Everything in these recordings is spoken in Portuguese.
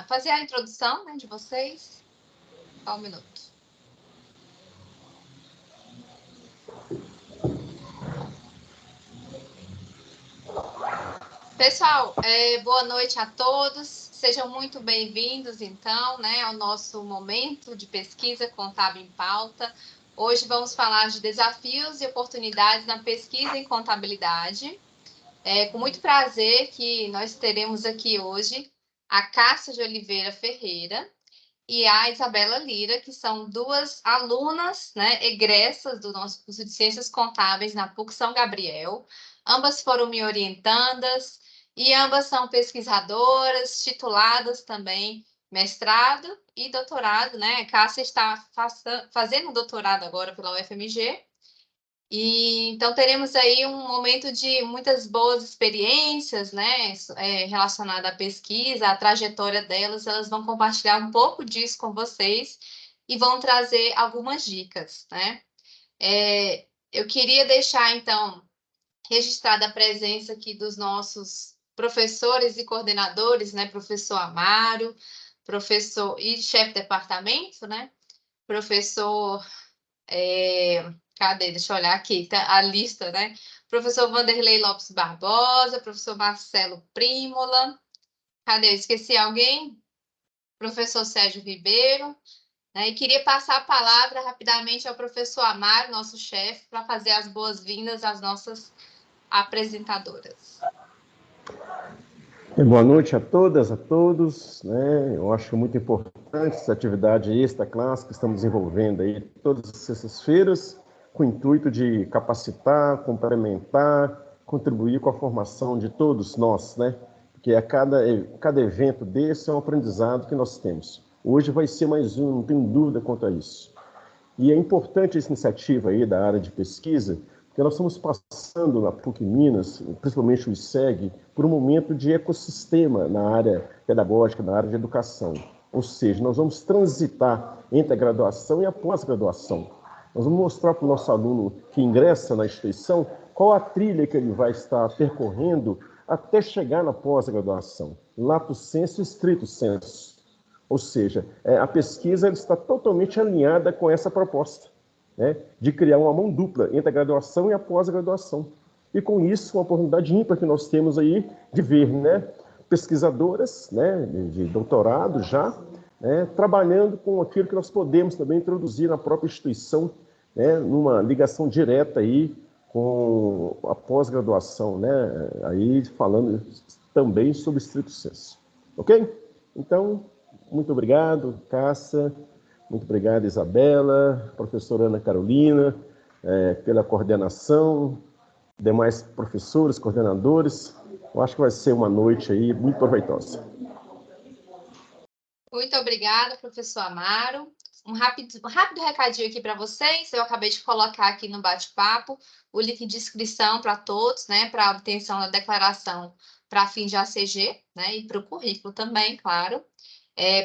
fazer a introdução, né, de vocês. Só um minuto. Pessoal, boa noite a todos. Sejam muito bem-vindos, então, né, ao nosso momento de pesquisa contábil em pauta. Hoje vamos falar de desafios e oportunidades na pesquisa em contabilidade. É com muito prazer que nós teremos aqui hoje a Cássia de Oliveira Ferreira e a Isabela Lira, que são duas alunas, né, egressas do nosso curso de Ciências Contábeis na PUC São Gabriel. Ambas foram me orientandas e ambas são pesquisadoras, tituladas também, mestrado e doutorado, né? A Cássia está fazendo doutorado agora pela UFMG. E então teremos aí um momento de muitas boas experiências, né, relacionada à pesquisa, à trajetória delas. Elas vão compartilhar um pouco disso com vocês e vão trazer algumas dicas, né? Eu queria deixar então registrada a presença aqui dos nossos professores e coordenadores, né, professor Amaro, professor e chefe de departamento, né, professor cadê? Deixa eu olhar aqui, tá a lista, né? Professor Vanderlei Lopes Barbosa, professor Marcelo Prímola, cadê? Eu esqueci alguém? Professor Sérgio Ribeiro, né? E queria passar a palavra rapidamente ao professor Amaro, nosso chefe, para fazer as boas-vindas às nossas apresentadoras. Boa noite a todas, a todos, né? Eu acho muito importante essa atividade extra-classe que estamos desenvolvendo aí todas as sextas-feiras, com o intuito de capacitar, complementar, contribuir com a formação de todos nós, né? Porque cada evento desse é um aprendizado que nós temos. Hoje vai ser mais um, não tenho dúvida quanto a isso. E é importante essa iniciativa aí da área de pesquisa, porque nós estamos passando na PUC Minas, principalmente o ISEG, por um momento de ecossistema na área pedagógica, na área de educação. Ou seja, nós vamos transitar entre a graduação e a pós-graduação. Nós vamos mostrar para o nosso aluno que ingressa na instituição qual a trilha que ele vai estar percorrendo até chegar na pós-graduação. Lato sensu e stricto sensu. Ou seja, a pesquisa está totalmente alinhada com essa proposta, né, de criar uma mão dupla entre a graduação e a pós-graduação. E com isso, uma oportunidade ímpar que nós temos aí de ver, né, pesquisadoras, né, de doutorado já, né, trabalhando com aquilo que nós podemos também introduzir na própria instituição, né, numa ligação direta aí com a pós-graduação, né, aí falando também sobre stricto sensu. Ok? Então, muito obrigado, Cássia. Muito obrigado, Isabela, professora Ana Carolina, pela coordenação, demais professores, coordenadores. Eu acho que vai ser uma noite aí muito proveitosa. Muito obrigada, professor Amaro. Um rápido recadinho aqui para vocês. Eu acabei de colocar aqui no bate-papo o link de inscrição para todos, né, para a obtenção da declaração para fim de ACG, né, e para o currículo também, claro.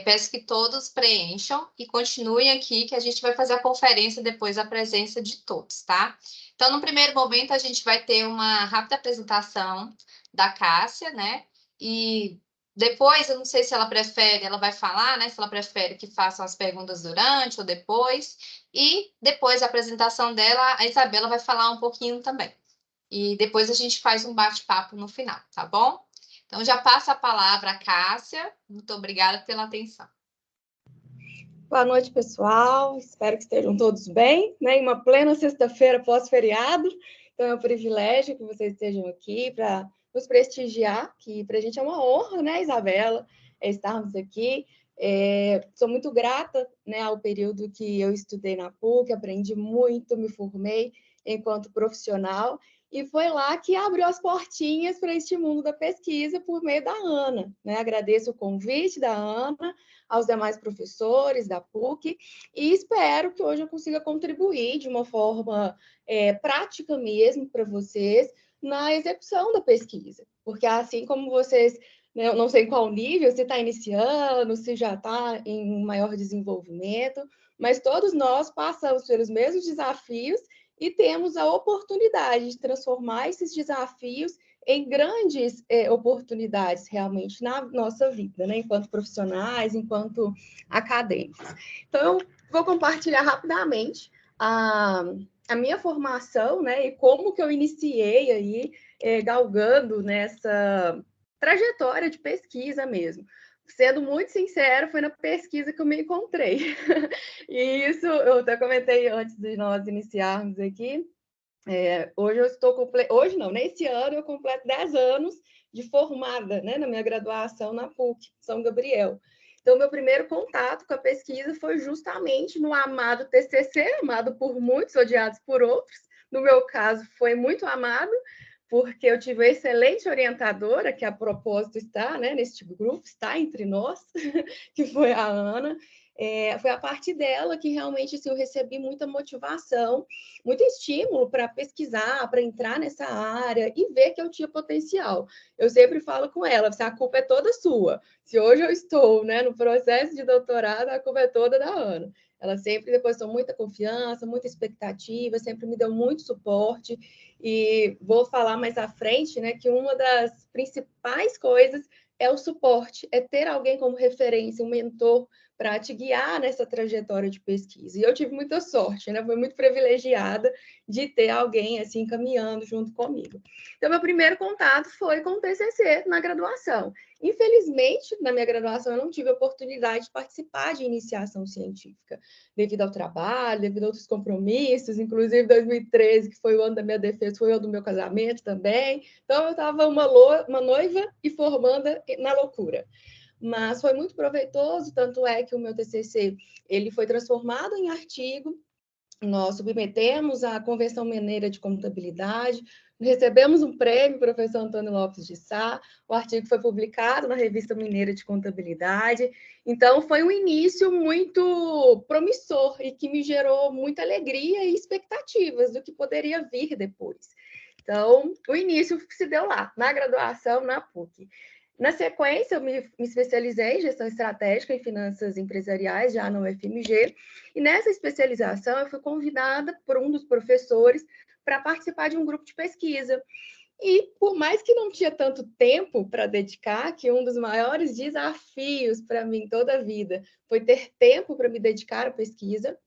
Peço que todos preencham e continuem aqui, que a gente vai fazer a conferência depois da presença de todos, tá? Então, no primeiro momento, a gente vai ter uma rápida apresentação da Cássia, né? E depois, eu não sei se ela prefere, ela vai falar, né? Se ela prefere que façam as perguntas durante ou depois. E depois da apresentação dela, a Isabela vai falar um pouquinho também. E depois a gente faz um bate-papo no final, tá bom? Então, já passo a palavra à Cássia. Muito obrigada pela atenção. Boa noite, pessoal. Espero que estejam todos bem, né? Em uma plena sexta-feira pós-feriado. Então, é um privilégio que vocês estejam aqui para nos prestigiar, que para a gente é uma honra, né, Isabela, estarmos aqui. Sou muito grata, né, ao período que eu estudei na PUC, aprendi muito, me formei enquanto profissional, e foi lá que abriu as portinhas para este mundo da pesquisa por meio da Ana, né? Agradeço o convite da Ana, aos demais professores da PUC, e espero que hoje eu consiga contribuir de uma forma prática mesmo para vocês na execução da pesquisa, porque assim como vocês, né, eu não sei em qual nível, se está iniciando, se já está em maior desenvolvimento, mas todos nós passamos pelos mesmos desafios e temos a oportunidade de transformar esses desafios em grandes oportunidades, realmente, na nossa vida, né? Enquanto profissionais, enquanto acadêmicos. Então, eu vou compartilhar rapidamente a minha formação, né? E como que eu iniciei aí, galgando nessa trajetória de pesquisa mesmo. Sendo muito sincero, foi na pesquisa que eu me encontrei. E isso eu até comentei antes de nós iniciarmos aqui. Hoje eu estou hoje não, nesse ano eu completo 10 anos de formada, né, na minha graduação na PUC, São Gabriel. Então, meu primeiro contato com a pesquisa foi justamente no amado TCC, amado por muitos, odiados por outros. No meu caso, foi muito amado, porque eu tive uma excelente orientadora, que a propósito está, né, neste grupo, está entre nós, que foi a Ana. Foi a partir dela que realmente assim, eu recebi muita motivação, muito estímulo para pesquisar, para entrar nessa área e ver que eu tinha potencial. Eu sempre falo com ela, a culpa é toda sua. Se hoje eu estou, né, no processo de doutorado, a culpa é toda da Ana. Ela sempre depositou muita confiança, muita expectativa, sempre me deu muito suporte. E vou falar mais à frente, né, que uma das principais coisas é o suporte, é ter alguém como referência, um mentor para te guiar nessa trajetória de pesquisa. E eu tive muita sorte, né? Fui muito privilegiada de ter alguém assim caminhando junto comigo. Então, meu primeiro contato foi com o TCC na graduação. Infelizmente, na minha graduação, eu não tive a oportunidade de participar de iniciação científica, devido ao trabalho, devido a outros compromissos, inclusive 2013, que foi o ano da minha defesa, foi o ano do meu casamento também. Então, eu estava uma noiva e formanda na loucura. Mas foi muito proveitoso, tanto é que o meu TCC ele foi transformado em artigo, nós submetemos à Convenção Mineira de Contabilidade, recebemos um prêmio, professor Antônio Lopes de Sá, o artigo foi publicado na Revista Mineira de Contabilidade, então foi um início muito promissor e que me gerou muita alegria e expectativas do que poderia vir depois. Então, o início se deu lá, na graduação, na PUC. Na sequência, eu me especializei em gestão estratégica e finanças empresariais, já no UFMG, e nessa especialização eu fui convidada por um dos professores para participar de um grupo de pesquisa. E por mais que não tinha tanto tempo para dedicar, que um dos maiores desafios para mim toda a vida foi ter tempo para me dedicar à pesquisa,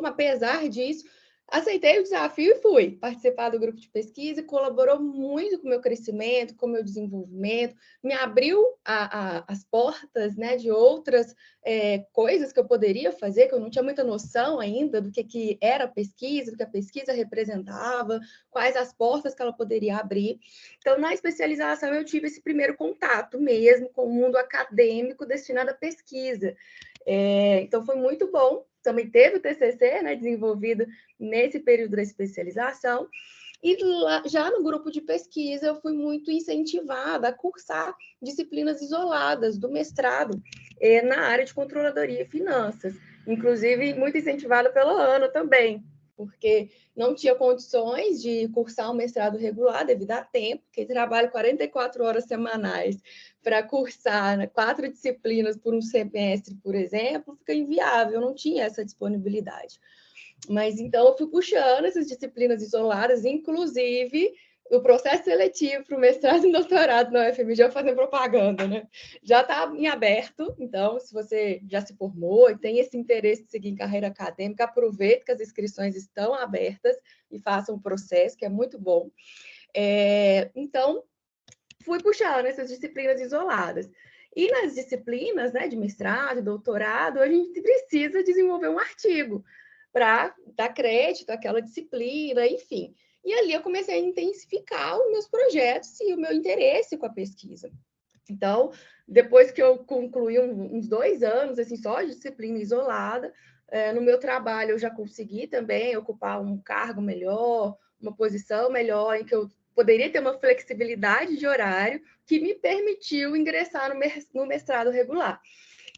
apesar disso, aceitei o desafio e fui participar do grupo de pesquisa, colaborou muito com o meu crescimento, com o meu desenvolvimento, me abriu as portas, né, de outras coisas que eu poderia fazer, que eu não tinha muita noção ainda do que era a pesquisa, do que a pesquisa representava, quais as portas que ela poderia abrir. Então, na especialização, eu tive esse primeiro contato mesmo com o mundo acadêmico destinado à pesquisa. Então, foi muito bom. Também teve o TCC, né, desenvolvido nesse período da especialização. E lá, já no grupo de pesquisa, eu fui muito incentivada a cursar disciplinas isoladas do mestrado na área de controladoria e finanças. Inclusive, muito incentivada pela Ana também, porque não tinha condições de cursar um mestrado regular devido a tempo, que trabalho 44 horas semanais para cursar, né, 4 disciplinas por um semestre, por exemplo, fica inviável, eu não tinha essa disponibilidade. Mas então eu fui puxando essas disciplinas isoladas, inclusive o processo seletivo para o mestrado e doutorado na UFMG, eu fazendo propaganda, né? Já está em aberto, então, se você já se formou e tem esse interesse de seguir em carreira acadêmica, aproveite que as inscrições estão abertas e faça um processo, que é muito bom. Então, fui puxando essas disciplinas isoladas. E nas disciplinas, né, de mestrado, doutorado, a gente precisa desenvolver um artigo para dar crédito àquela disciplina, enfim. E ali eu comecei a intensificar os meus projetos e o meu interesse com a pesquisa. Então, depois que eu concluí uns 2 anos, assim, só de disciplina isolada, no meu trabalho eu já consegui também ocupar um cargo melhor, uma posição melhor, em que eu poderia ter uma flexibilidade de horário que me permitiu ingressar no mestrado regular.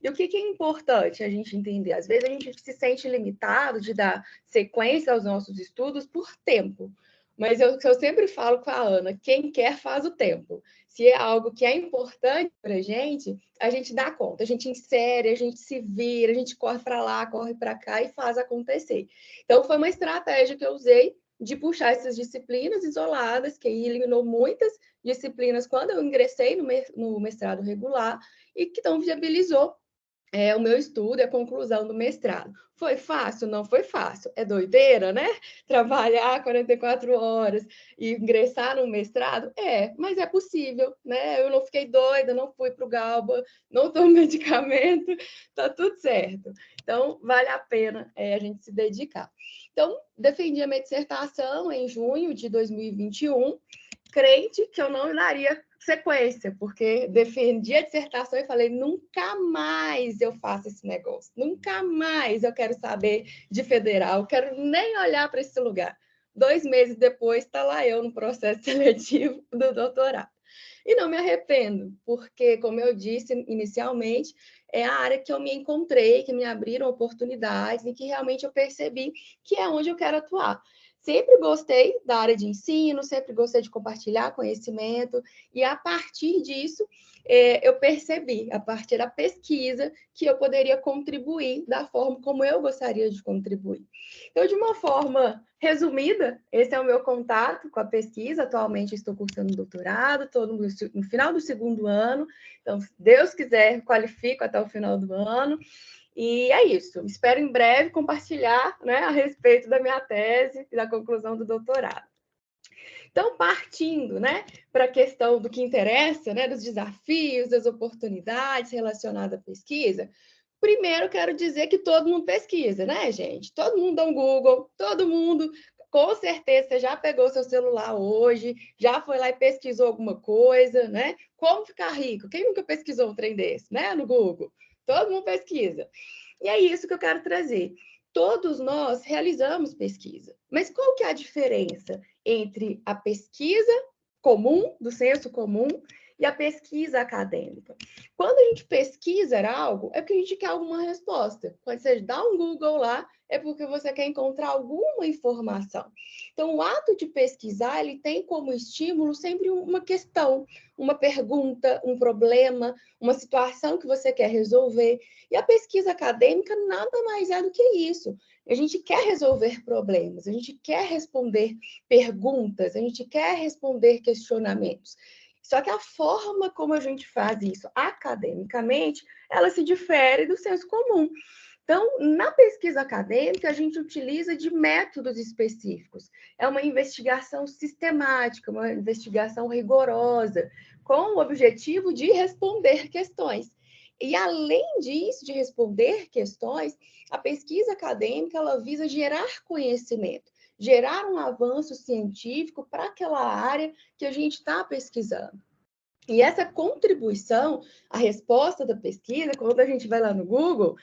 E o que é importante a gente entender? Às vezes a gente se sente limitado de dar sequência aos nossos estudos por tempo. Mas eu sempre falo com a Ana, quem quer faz o tempo. Se é algo que é importante para a gente dá conta, a gente insere, a gente se vira, a gente corre para lá, corre para cá e faz acontecer. Então, foi uma estratégia que eu usei de puxar essas disciplinas isoladas, que eliminou muitas disciplinas quando eu ingressei no mestrado regular e que então viabilizou o meu estudo e a conclusão do mestrado. Foi fácil? Não foi fácil. É doideira, né? Trabalhar 44 horas e ingressar no mestrado? Mas é possível, né? Eu não fiquei doida, não fui para o Galba, não tomo medicamento, tá tudo certo. Então, vale a pena a gente se dedicar. Então, defendi a minha dissertação em junho de 2021, crente que eu não daria sequência, porque defendi a dissertação e falei, nunca mais eu faço esse negócio, nunca mais eu quero saber de federal, eu quero nem olhar para esse lugar. 2 meses depois, está lá eu no processo seletivo do doutorado. E não me arrependo, porque, como eu disse inicialmente, é a área que eu me encontrei, que me abriram oportunidades e que realmente eu percebi que é onde eu quero atuar. Sempre gostei da área de ensino, sempre gostei de compartilhar conhecimento, e a partir disso, eu percebi, a partir da pesquisa, que eu poderia contribuir da forma como eu gostaria de contribuir. Então, de uma forma resumida, esse é o meu contato com a pesquisa. Atualmente estou cursando doutorado, estou no final do 2º ano, então, se Deus quiser, qualifico até o final do ano. E é isso. Espero em breve compartilhar, né, a respeito da minha tese e da conclusão do doutorado. Então, partindo, né, para a questão do que interessa, né, dos desafios, das oportunidades relacionadas à pesquisa, primeiro quero dizer que todo mundo pesquisa, né, gente? Todo mundo dá um Google, todo mundo, com certeza, você já pegou seu celular hoje, já foi lá e pesquisou alguma coisa, né? Como ficar rico? Quem nunca pesquisou um trem desse, né, no Google? Todo mundo pesquisa. E é isso que eu quero trazer. Todos nós realizamos pesquisa, mas qual que é a diferença entre a pesquisa comum, do senso comum, e a pesquisa acadêmica? Quando a gente pesquisa algo, é porque a gente quer alguma resposta. Quando você dá um Google lá, é porque você quer encontrar alguma informação. Então, o ato de pesquisar, ele tem como estímulo sempre uma questão, uma pergunta, um problema, uma situação que você quer resolver. E a pesquisa acadêmica nada mais é do que isso. A gente quer resolver problemas, a gente quer responder perguntas, a gente quer responder questionamentos. Só que a forma como a gente faz isso academicamente, ela se difere do senso comum. Então, na pesquisa acadêmica, a gente utiliza de métodos específicos. É uma investigação sistemática, uma investigação rigorosa, com o objetivo de responder questões. E, além disso, de responder questões, a pesquisa acadêmica ela visa gerar conhecimento, gerar um avanço científico para aquela área que a gente está pesquisando. E essa contribuição, a resposta da pesquisa, quando a gente vai lá no Google,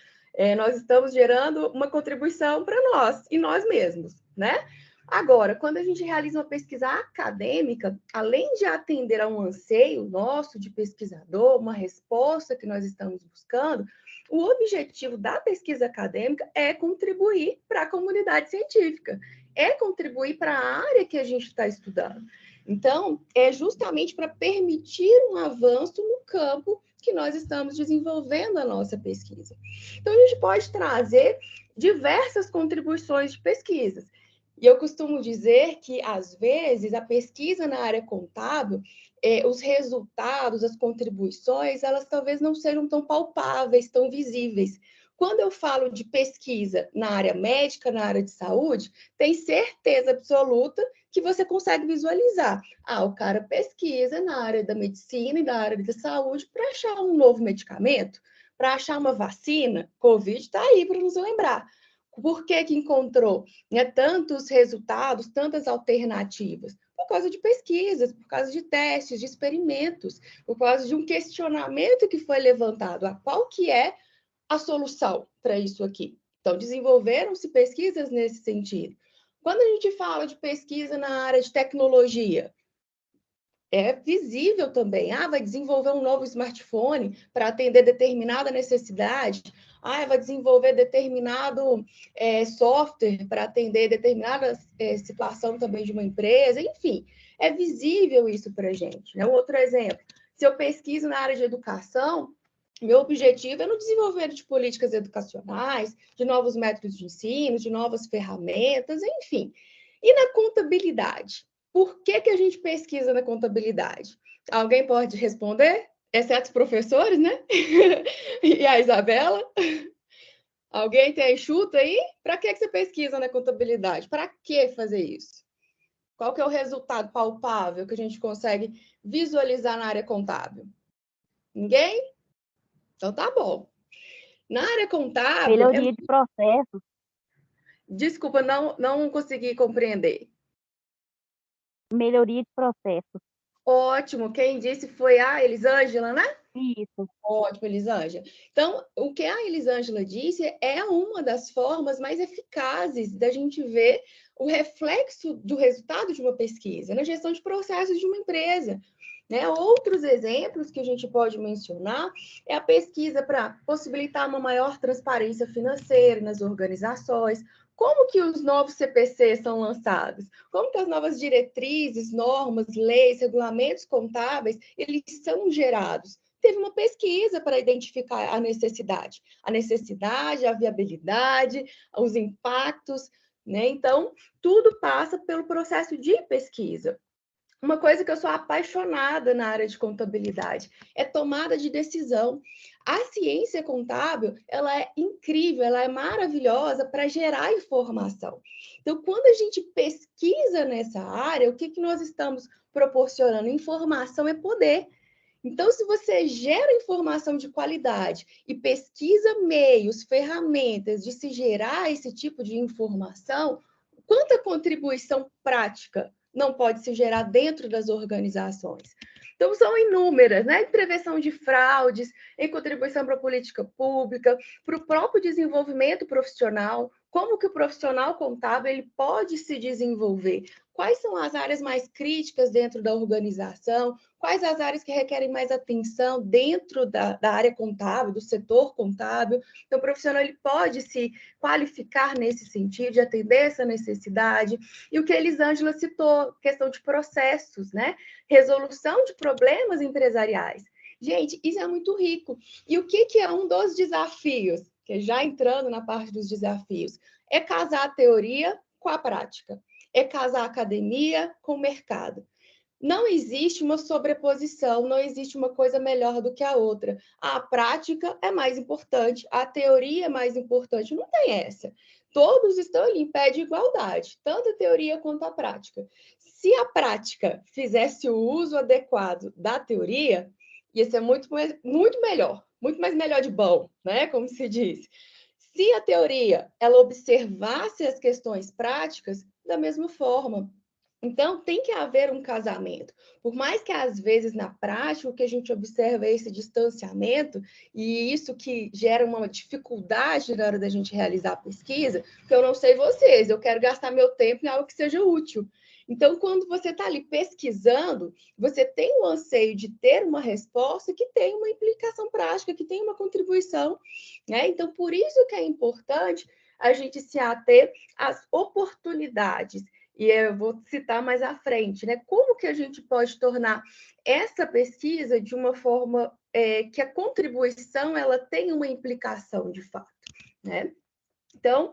nós estamos gerando uma contribuição para nós e nós mesmos, né? Agora, quando a gente realiza uma pesquisa acadêmica, além de atender a um anseio nosso de pesquisador, uma resposta que nós estamos buscando, o objetivo da pesquisa acadêmica é contribuir para a comunidade científica, é contribuir para a área que a gente está estudando. Então, é justamente para permitir um avanço no campo que nós estamos desenvolvendo a nossa pesquisa. Então, a gente pode trazer diversas contribuições de pesquisas. E eu costumo dizer que, às vezes, a pesquisa na área contábil, os resultados, as contribuições, elas talvez não sejam tão palpáveis, tão visíveis. Quando eu falo de pesquisa na área médica, na área de saúde, tem certeza absoluta que você consegue visualizar. O cara pesquisa na área da medicina e da área da saúde para achar um novo medicamento, para achar uma vacina. Covid está aí para nos lembrar. Por que encontrou tantos resultados, tantas alternativas? Por causa de pesquisas, por causa de testes, de experimentos, por causa de um questionamento que foi levantado. Qual que é a solução para isso aqui? Então, desenvolveram-se pesquisas nesse sentido. Quando a gente fala de pesquisa na área de tecnologia, é visível também. Vai desenvolver um novo smartphone para atender determinada necessidade. Vai desenvolver determinado software para atender determinada situação também de uma empresa. Enfim, é visível isso para a gente, né? Outro exemplo, se eu pesquiso na área de educação, meu objetivo é no desenvolvimento de políticas educacionais, de novos métodos de ensino, de novas ferramentas, enfim. E na contabilidade? Por que a gente pesquisa na contabilidade? Alguém pode responder? Exceto os professores, né? E a Isabela? Alguém tem enxuta aí? Para que você pesquisa na contabilidade? Para que fazer isso? Qual que é o resultado palpável que a gente consegue visualizar na área contábil? Ninguém? Então tá bom. Na área contábil... Melhoria de processos. Desculpa, não consegui compreender. Melhoria de processos. Ótimo. Quem disse foi a Elisângela, né? Isso. Ótimo, Elisângela. Então, o que a Elisângela disse é uma das formas mais eficazes da gente ver o reflexo do resultado de uma pesquisa na gestão de processos de uma empresa. Né? Outros exemplos que a gente pode mencionar é a pesquisa para possibilitar uma maior transparência financeira nas organizações. Como que os novos CPCs são lançados? Como que as novas diretrizes, normas, leis, regulamentos contábeis, eles são gerados? Teve uma pesquisa para identificar a necessidade, a viabilidade, os impactos, né? Então, tudo passa pelo processo de pesquisa. Uma coisa que eu sou apaixonada na área de contabilidade é tomada de decisão. A ciência contábil, ela é incrível, ela é maravilhosa para gerar informação. Então, quando a gente pesquisa nessa área, o que nós estamos proporcionando? Informação é poder. Então, se você gera informação de qualidade e pesquisa meios, ferramentas de se gerar esse tipo de informação, quanta contribuição prática não pode se gerar dentro das organizações? Então, são inúmeras, né? Em prevenção de fraudes, em contribuição para a política pública, para o próprio desenvolvimento profissional, como que o profissional contábil ele pode se desenvolver? Quais são as áreas mais críticas dentro da organização? Quais as áreas que requerem mais atenção dentro da área contábil, do setor contábil? Então, o profissional ele pode se qualificar nesse sentido, de atender essa necessidade. E o que a Elisângela citou, questão de processos, né? Resolução de problemas empresariais. Gente, isso é muito rico. E o que é um dos desafios? Que já entrando na parte dos desafios, é casar a teoria com a prática. É casar a academia com o mercado. Não existe uma sobreposição, não existe uma coisa melhor do que a outra. A prática é mais importante, a teoria é mais importante, não tem essa. Todos estão ali em pé de igualdade, tanto a teoria quanto a prática. Se a prática fizesse o uso adequado da teoria, ia ser muito melhor, muito mais melhor de bom, né? Como se diz. Se a teoria ela observasse as questões práticas, da mesma forma. Então, tem que haver um casamento. Por mais que, às vezes, na prática, o que a gente observa é esse distanciamento, e isso que gera uma dificuldade na hora da gente realizar a pesquisa, porque eu não sei vocês, eu quero gastar meu tempo em algo que seja útil. Então, quando você está ali pesquisando, você tem o anseio de ter uma resposta que tem uma implicação prática, que tem uma contribuição, né? Então, por isso que é importante a gente se ater às oportunidades. E eu vou citar mais à frente, né? Como que a gente pode tornar essa pesquisa de uma forma que a contribuição ela tenha uma implicação de fato, né? Então,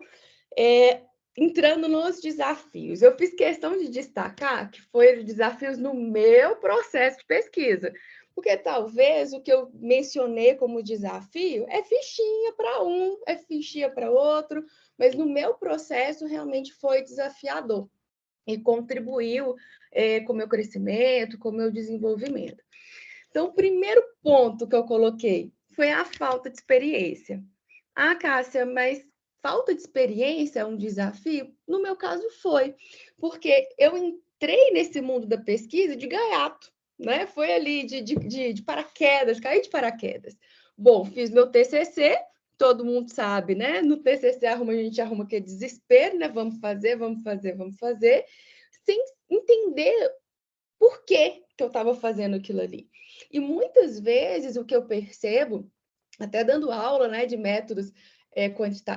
entrando nos desafios, eu fiz questão de destacar que foram desafios no meu processo de pesquisa, porque talvez o que eu mencionei como desafio é fichinha para um, é fichinha para outro, mas no meu processo realmente foi desafiador e contribuiu com o meu crescimento, com o meu desenvolvimento. Então, o primeiro ponto que eu coloquei foi a falta de experiência. Ah, Cássia, mas falta de experiência é um desafio? No meu caso, foi, porque eu entrei nesse mundo da pesquisa de gaiato, né? Foi ali de paraquedas, caí de paraquedas. Bom, fiz meu TCC, todo mundo sabe, né? No TCC a gente arruma aquele desespero, né? Vamos fazer, sem entender por que eu estava fazendo aquilo ali. E muitas vezes o que eu percebo, até dando aula, né, de métodos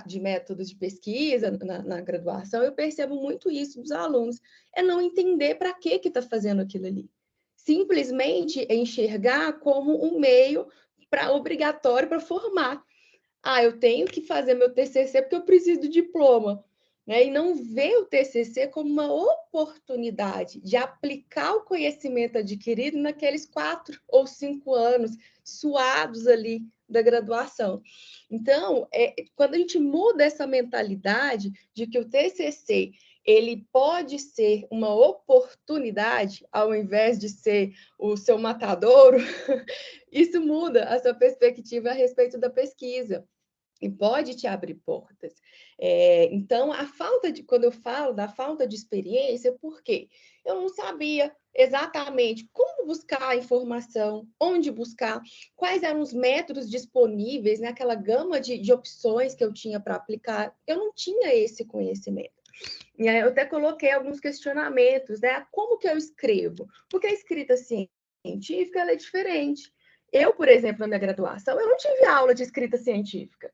de métodos de pesquisa na graduação, eu percebo muito isso dos alunos, é não entender para que está fazendo aquilo ali. Simplesmente enxergar como um meio obrigatório para formar. Ah, eu tenho que fazer meu TCC porque eu preciso do diploma. né? E não ver o TCC como uma oportunidade de aplicar o conhecimento adquirido naqueles 4 ou 5 anos suados ali da graduação. Então, quando a gente muda essa mentalidade de que o TCC ele pode ser uma oportunidade ao invés de ser o seu matadouro, isso muda a sua perspectiva a respeito da pesquisa e pode te abrir portas. Então, quando eu falo da falta de experiência, por quê? Eu não sabia exatamente como buscar a informação, onde buscar, quais eram os métodos disponíveis, né? Aquela gama de opções que eu tinha para aplicar. Eu não tinha esse conhecimento. E aí eu até coloquei alguns questionamentos, né? Como que eu escrevo? Porque a escrita científica ela é diferente. Eu, por exemplo, na minha graduação, eu não tive aula de escrita científica.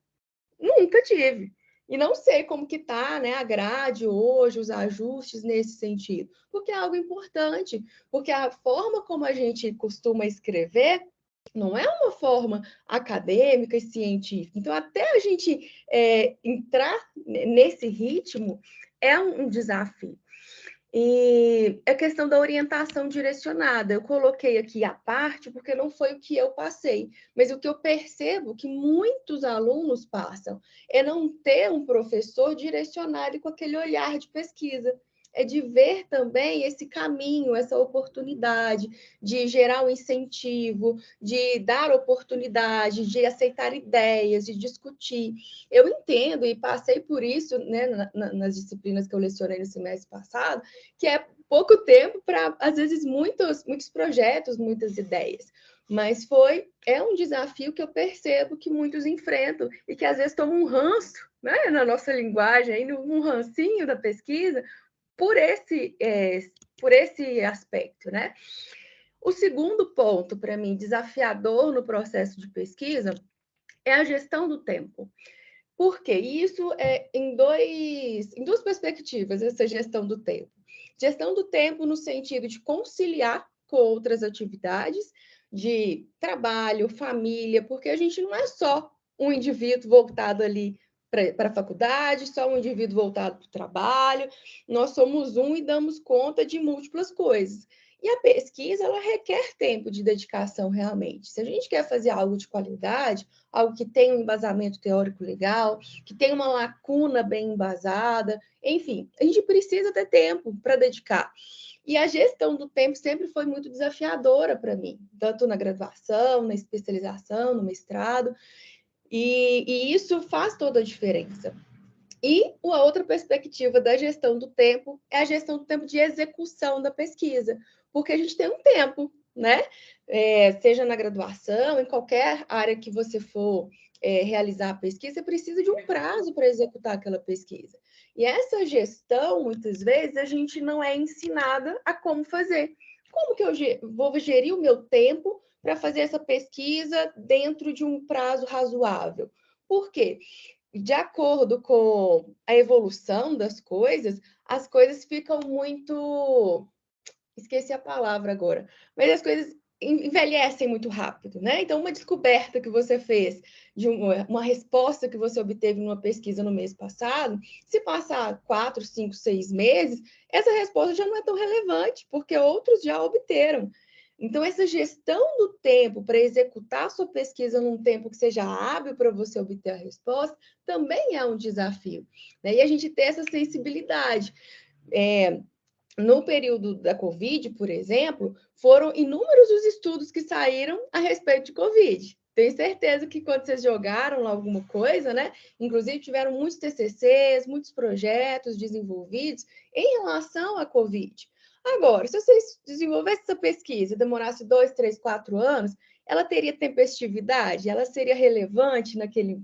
Nunca tive. E não sei como que está, né, a grade hoje, os ajustes nesse sentido. Porque é algo importante. Porque a forma como a gente costuma escrever não é uma forma acadêmica e científica. Então, até a gente entrar nesse ritmo é um desafio. E a questão da orientação direcionada, eu coloquei aqui à parte porque não foi o que eu passei, mas o que eu percebo que muitos alunos passam é não ter um professor direcionado com aquele olhar de pesquisa. É de ver também esse caminho, essa oportunidade, de gerar um incentivo, de dar oportunidade, de aceitar ideias, de discutir. Eu entendo e passei por isso, né, nas disciplinas que eu lecionei no semestre passado, que é pouco tempo para, às vezes, muitos projetos, muitas ideias. Mas é um desafio que eu percebo que muitos enfrentam e que, às vezes, tomam um ranço, né, na nossa linguagem, um rancinho da pesquisa, por esse aspecto, né? O segundo ponto, para mim, desafiador no processo de pesquisa é a gestão do tempo. Por quê? Isso é em duas perspectivas, essa gestão do tempo. Gestão do tempo no sentido de conciliar com outras atividades de trabalho, família, porque a gente não é só um indivíduo voltado ali para a faculdade, só um indivíduo voltado para o trabalho, nós somos um e damos conta de múltiplas coisas. E a pesquisa, ela requer tempo de dedicação realmente. Se a gente quer fazer algo de qualidade, algo que tenha um embasamento teórico legal, que tenha uma lacuna bem embasada, enfim, a gente precisa ter tempo para dedicar. E a gestão do tempo sempre foi muito desafiadora para mim, tanto na graduação, na especialização, no mestrado, e isso faz toda a diferença. E a outra perspectiva da gestão do tempo é a gestão do tempo de execução da pesquisa, porque a gente tem um tempo, né? Seja na graduação, em qualquer área que você for realizar a pesquisa, você precisa de um prazo para executar aquela pesquisa. E essa gestão, muitas vezes, a gente não é ensinada a como fazer. Como que eu vou gerir o meu tempo para fazer essa pesquisa dentro de um prazo razoável? Por quê? De acordo com a evolução das coisas, as coisas ficam muito. Esqueci a palavra agora, mas as coisas envelhecem muito rápido, né? Então, uma descoberta que você fez, de uma resposta que você obteve numa pesquisa no mês passado, se passar 4, 5, 6 meses, essa resposta já não é tão relevante, porque outros já obteram. Então, essa gestão do tempo para executar a sua pesquisa num tempo que seja hábil para você obter a resposta, também é um desafio, né? E a gente ter essa sensibilidade. No período da Covid, por exemplo, foram inúmeros os estudos que saíram a respeito de Covid. Tenho certeza que quando vocês jogaram lá alguma coisa, né? Inclusive tiveram muitos TCCs, muitos projetos desenvolvidos em relação à Covid. Agora, se vocês desenvolvessem essa pesquisa e demorasse 2, 3, 4 anos, ela teria tempestividade? Ela seria relevante naquele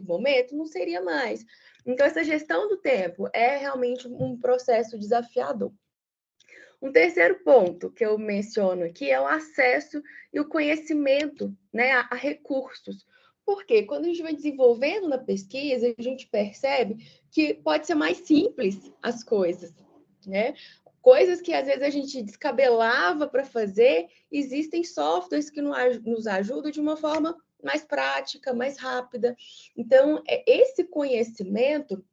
momento? Não seria mais. Então, essa gestão do tempo é realmente um processo desafiador. Um terceiro ponto que eu menciono aqui é o acesso e o conhecimento, né, a recursos. Porque quando a gente vai desenvolvendo na pesquisa, a gente percebe que pode ser mais simples as coisas, né? Coisas que às vezes a gente descabelava para fazer, existem softwares que nos ajudam de uma forma mais prática, mais rápida. Então, esse conhecimento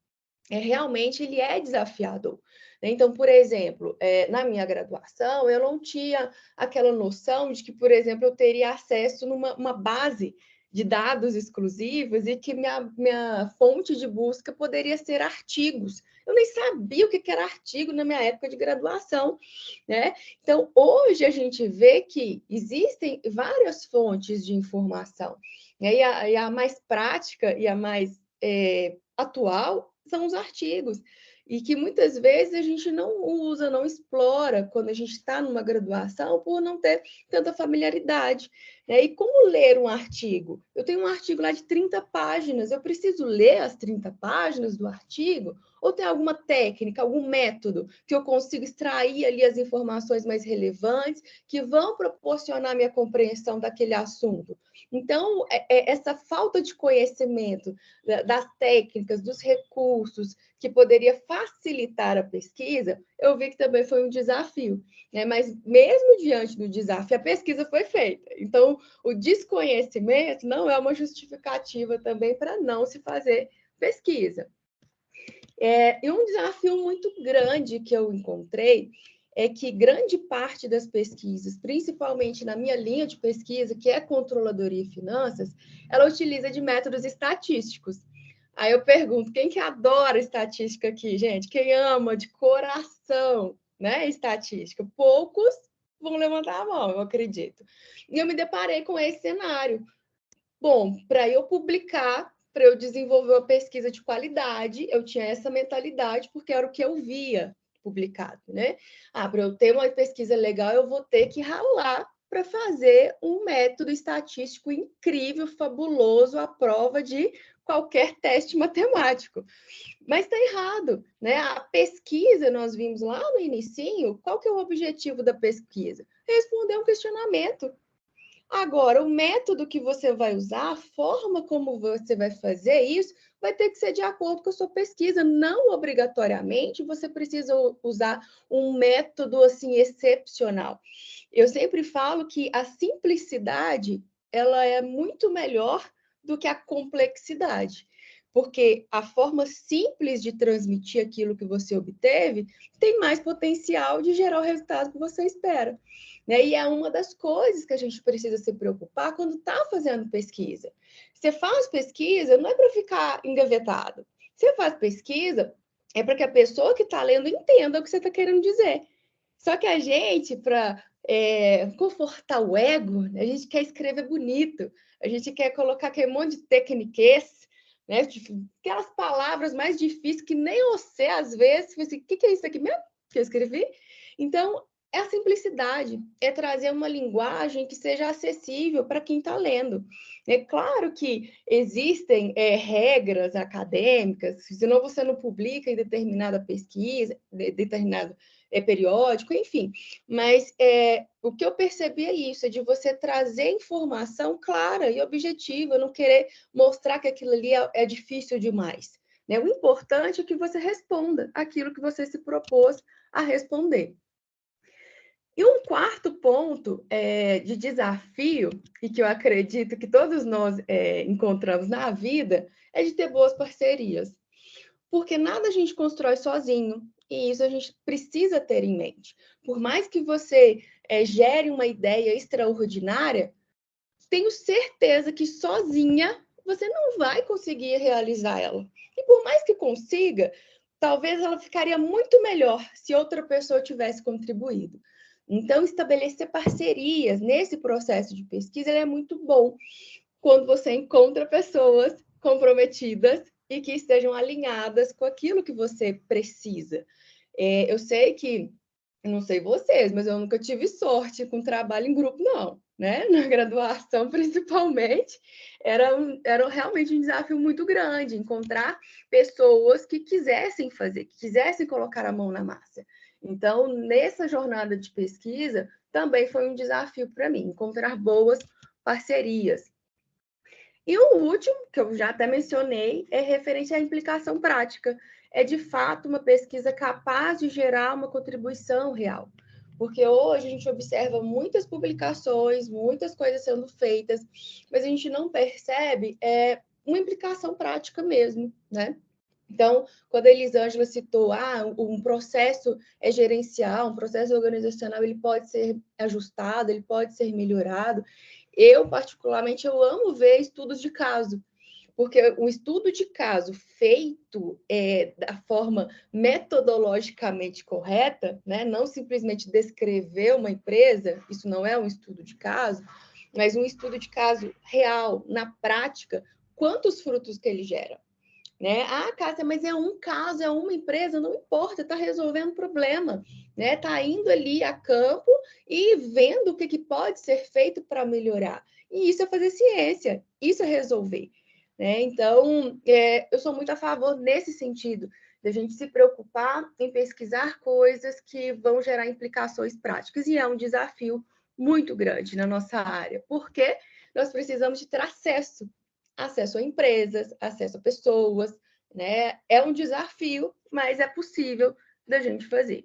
realmente ele é desafiador. Então, por exemplo, na minha graduação, eu não tinha aquela noção de que, por exemplo, eu teria acesso numa base de dados exclusivos e que minha fonte de busca poderia ser artigos. Eu nem sabia o que era artigo na minha época de graduação, né? Então, hoje a gente vê que existem várias fontes de informação, né? E a mais prática e a mais atual são os artigos, e que muitas vezes a gente não usa, não explora quando a gente está numa graduação por não ter tanta familiaridade, né? E como ler um artigo? Eu tenho um artigo lá de 30 páginas, eu preciso ler as 30 páginas do artigo? Ou tem alguma técnica, algum método que eu consigo extrair ali as informações mais relevantes que vão proporcionar minha compreensão daquele assunto? Então, essa falta de conhecimento das técnicas, dos recursos que poderia facilitar a pesquisa, eu vi que também foi um desafio, né? Mas mesmo diante do desafio, a pesquisa foi feita. Então, o desconhecimento não é uma justificativa também para não se fazer pesquisa. E um desafio muito grande que eu encontrei é que grande parte das pesquisas, principalmente na minha linha de pesquisa, que é controladoria e finanças, ela utiliza de métodos estatísticos. Aí eu pergunto, quem que adora estatística aqui, gente? Quem ama de coração, né, estatística? Poucos vão levantar a mão, eu acredito. E eu me deparei com esse cenário. Bom, para eu publicar, para eu desenvolver uma pesquisa de qualidade, eu tinha essa mentalidade, porque era o que eu via publicado, né? Para eu ter uma pesquisa legal, eu vou ter que ralar para fazer um método estatístico incrível, fabuloso, à prova de qualquer teste matemático. Mas está errado, né? A pesquisa, nós vimos lá no inicinho, qual que é o objetivo da pesquisa? Responder um questionamento. Agora, o método que você vai usar, a forma como você vai fazer isso, vai ter que ser de acordo com a sua pesquisa. Não obrigatoriamente você precisa usar um método assim excepcional. Eu sempre falo que a simplicidade, ela é muito melhor do que a complexidade. Porque a forma simples de transmitir aquilo que você obteve tem mais potencial de gerar o resultado que você espera. Né? E é uma das coisas que a gente precisa se preocupar quando está fazendo pesquisa. Você faz pesquisa não é para ficar engavetado. Você faz pesquisa é para que a pessoa que está lendo entenda o que você está querendo dizer. Só que a gente, para confortar o ego, a gente quer escrever bonito, a gente quer colocar aquele monte de tecniquez, né? Aquelas palavras mais difíceis que nem você, às vezes, você assim, o que é isso aqui mesmo que eu escrevi? Então, é a simplicidade, é trazer uma linguagem que seja acessível para quem está lendo. É claro que existem regras acadêmicas, senão você não publica em determinada pesquisa, determinado periódico, enfim. Mas o que eu percebi é isso, é de você trazer informação clara e objetiva, não querer mostrar que aquilo ali é difícil demais. Né? O importante é que você responda aquilo que você se propôs a responder. E um quarto ponto de desafio, e que eu acredito que todos nós encontramos na vida, é de ter boas parcerias. Porque nada a gente constrói sozinho, e isso a gente precisa ter em mente. Por mais que você gere uma ideia extraordinária, tenho certeza que sozinha você não vai conseguir realizar ela. E por mais que consiga, talvez ela ficaria muito melhor se outra pessoa tivesse contribuído. Então, estabelecer parcerias nesse processo de pesquisa é muito bom quando você encontra pessoas comprometidas e que estejam alinhadas com aquilo que você precisa. Eu sei que, não sei vocês, mas eu nunca tive sorte com trabalho em grupo, não. Né? Na graduação, principalmente, era realmente um desafio muito grande encontrar pessoas que quisessem fazer, que quisessem colocar a mão na massa. Então, nessa jornada de pesquisa, também foi um desafio para mim, encontrar boas parcerias. E o último, que eu já até mencionei, é referente à implicação prática. É, de fato, uma pesquisa capaz de gerar uma contribuição real. Porque hoje a gente observa muitas publicações, muitas coisas sendo feitas, mas a gente não percebe uma implicação prática mesmo, né? Então, quando a Elisângela citou, um processo gerencial, um processo organizacional, ele pode ser ajustado, ele pode ser melhorado. Eu, particularmente, eu amo ver estudos de caso, porque um estudo de caso feito da forma metodologicamente correta, né? Não simplesmente descrever uma empresa, isso não é um estudo de caso, mas um estudo de caso real, na prática, quantos frutos que ele gera. Né? Cássia, mas é um caso, é uma empresa, não importa, está resolvendo o problema, né? Está indo ali a campo e vendo o que pode ser feito para melhorar. E isso é fazer ciência, isso é resolver. Né? Então, eu sou muito a favor nesse sentido, de a gente se preocupar em pesquisar coisas que vão gerar implicações práticas, e é um desafio muito grande na nossa área, porque nós precisamos de ter acesso a empresas, acesso a pessoas, né? É um desafio, mas é possível da gente fazer.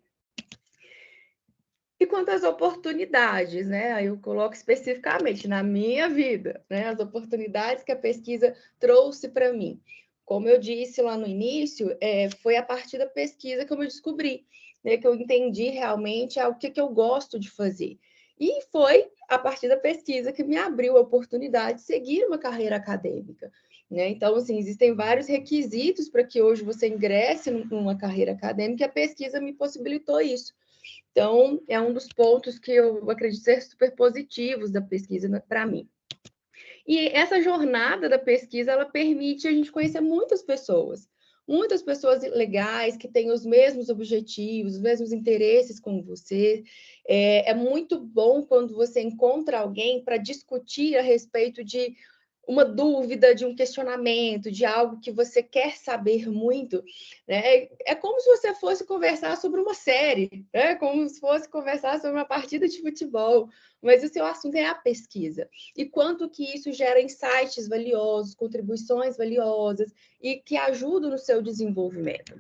E quanto às oportunidades, né? Eu coloco especificamente na minha vida, né? As oportunidades que a pesquisa trouxe para mim. Como eu disse lá no início, foi a partir da pesquisa que eu me descobri, né? Que eu entendi realmente o que eu gosto de fazer. E foi a partir da pesquisa que me abriu a oportunidade de seguir uma carreira acadêmica. Né? Então, assim, existem vários requisitos para que hoje você ingresse numa carreira acadêmica, e a pesquisa me possibilitou isso. Então, é um dos pontos que eu acredito ser super positivos da pesquisa para mim. E essa jornada da pesquisa, ela permite a gente conhecer muitas pessoas legais, que têm os mesmos objetivos, os mesmos interesses como você. É muito bom quando você encontra alguém para discutir a respeito de uma dúvida, de um questionamento, de algo que você quer saber muito, né? É como se você fosse conversar sobre uma série, né? Como se fosse conversar sobre uma partida de futebol, mas o seu assunto é a pesquisa. E quanto que isso gera insights valiosos, contribuições valiosas e que ajudam no seu desenvolvimento.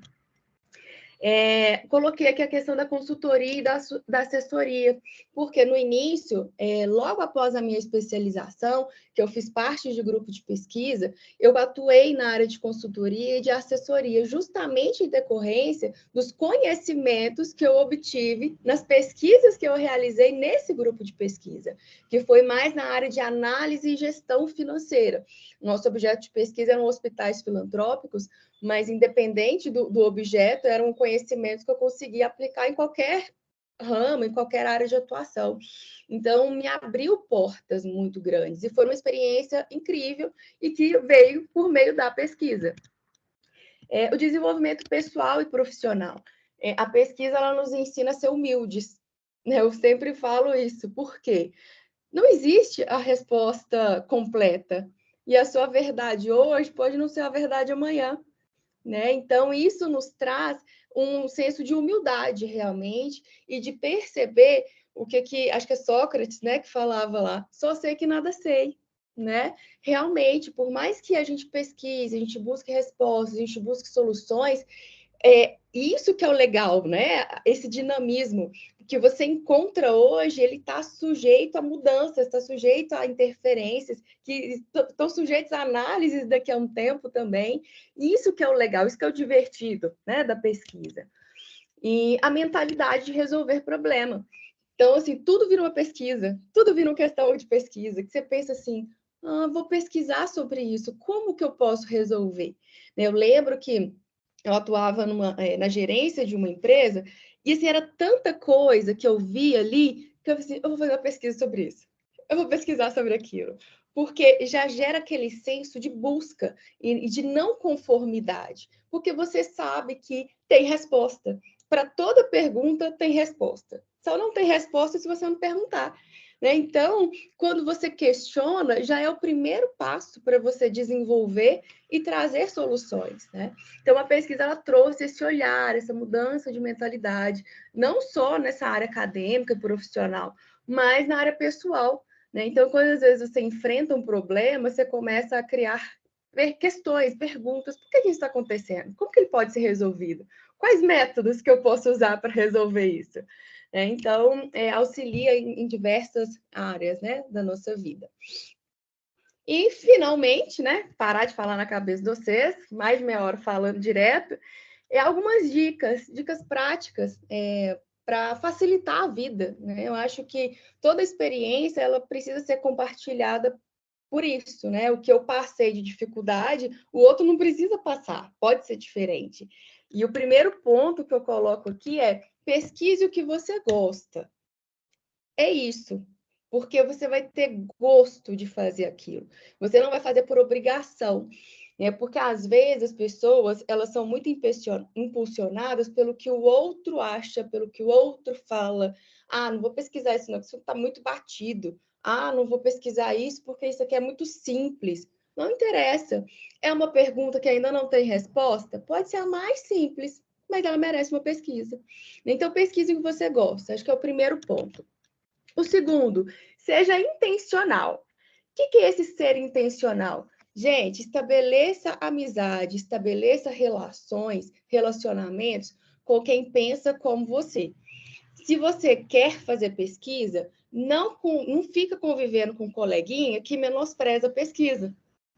Coloquei aqui a questão da consultoria e da assessoria, porque no início, logo após a minha especialização, que eu fiz parte de grupo de pesquisa, eu atuei na área de consultoria e de assessoria, justamente em decorrência dos conhecimentos que eu obtive nas pesquisas que eu realizei nesse grupo de pesquisa, que foi mais na área de análise e gestão financeira. Nosso objeto de pesquisa eram hospitais filantrópicos, mas independente do objeto, eram conhecimentos que eu conseguia aplicar em qualquer ramo, em qualquer área de atuação. Então, me abriu portas muito grandes, e foi uma experiência incrível e que veio por meio da pesquisa. O desenvolvimento pessoal e profissional. A pesquisa, ela nos ensina a ser humildes, né? Eu sempre falo isso, por quê? Não existe a resposta completa, e a sua verdade hoje pode não ser a verdade amanhã. Né? Então, isso nos traz um senso de humildade, realmente, e de perceber o que acho que é Sócrates, né, que falava lá, só sei que nada sei. Né? Realmente, por mais que a gente pesquise, a gente busque respostas, a gente busque soluções, isso que é o legal, né? Esse dinamismo que você encontra hoje, ele está sujeito a mudanças, está sujeito a interferências, que estão sujeitos a análises daqui a um tempo também. Isso que é o legal, isso que é o divertido, né, da pesquisa. E a mentalidade de resolver problema. Então, assim, tudo vira uma pesquisa, tudo vira uma questão de pesquisa, que você pensa assim, vou pesquisar sobre isso, como que eu posso resolver? Eu lembro que eu atuava na gerência de uma empresa, e assim, era tanta coisa que eu via ali, que eu falei assim, eu vou fazer uma pesquisa sobre isso. Eu vou pesquisar sobre aquilo. Porque já gera aquele senso de busca e de não conformidade. Porque você sabe que tem resposta. Para toda pergunta tem resposta. Só não tem resposta se você não perguntar. Né? Então, quando você questiona, já é o primeiro passo para você desenvolver e trazer soluções. Né? Então, a pesquisa ela trouxe esse olhar, essa mudança de mentalidade, não só nessa área acadêmica, profissional, mas na área pessoal. Né? Então, quando às vezes você enfrenta um problema, você começa a criar questões, perguntas, por que isso está acontecendo? Como que ele pode ser resolvido? Quais métodos que eu posso usar para resolver isso? Então, auxilia em diversas áreas, né, da nossa vida. E, finalmente, né, parar de falar na cabeça de vocês, mais de meia hora falando direto, algumas dicas práticas para facilitar a vida, né? Eu acho que toda experiência ela precisa ser compartilhada por isso, né? O que eu passei de dificuldade, o outro não precisa passar, pode ser diferente. E o primeiro ponto que eu coloco aqui é pesquise o que você gosta. É isso, porque você vai ter gosto de fazer aquilo. Você não vai fazer por obrigação, né? Porque às vezes as pessoas elas são muito impulsionadas pelo que o outro acha, pelo que o outro fala. Ah, não vou pesquisar isso não, isso está muito batido. Ah, não vou pesquisar isso porque isso aqui é muito simples. Não interessa. É uma pergunta que ainda não tem resposta? Pode ser a mais simples, mas ela merece uma pesquisa. Então, pesquise o que você gosta. Acho que é o primeiro ponto. O segundo, seja intencional. O que é esse ser intencional? Gente, estabeleça amizade, estabeleça relacionamentos com quem pensa como você. Se você quer fazer pesquisa, não fica convivendo com um coleguinha que menospreza a pesquisa,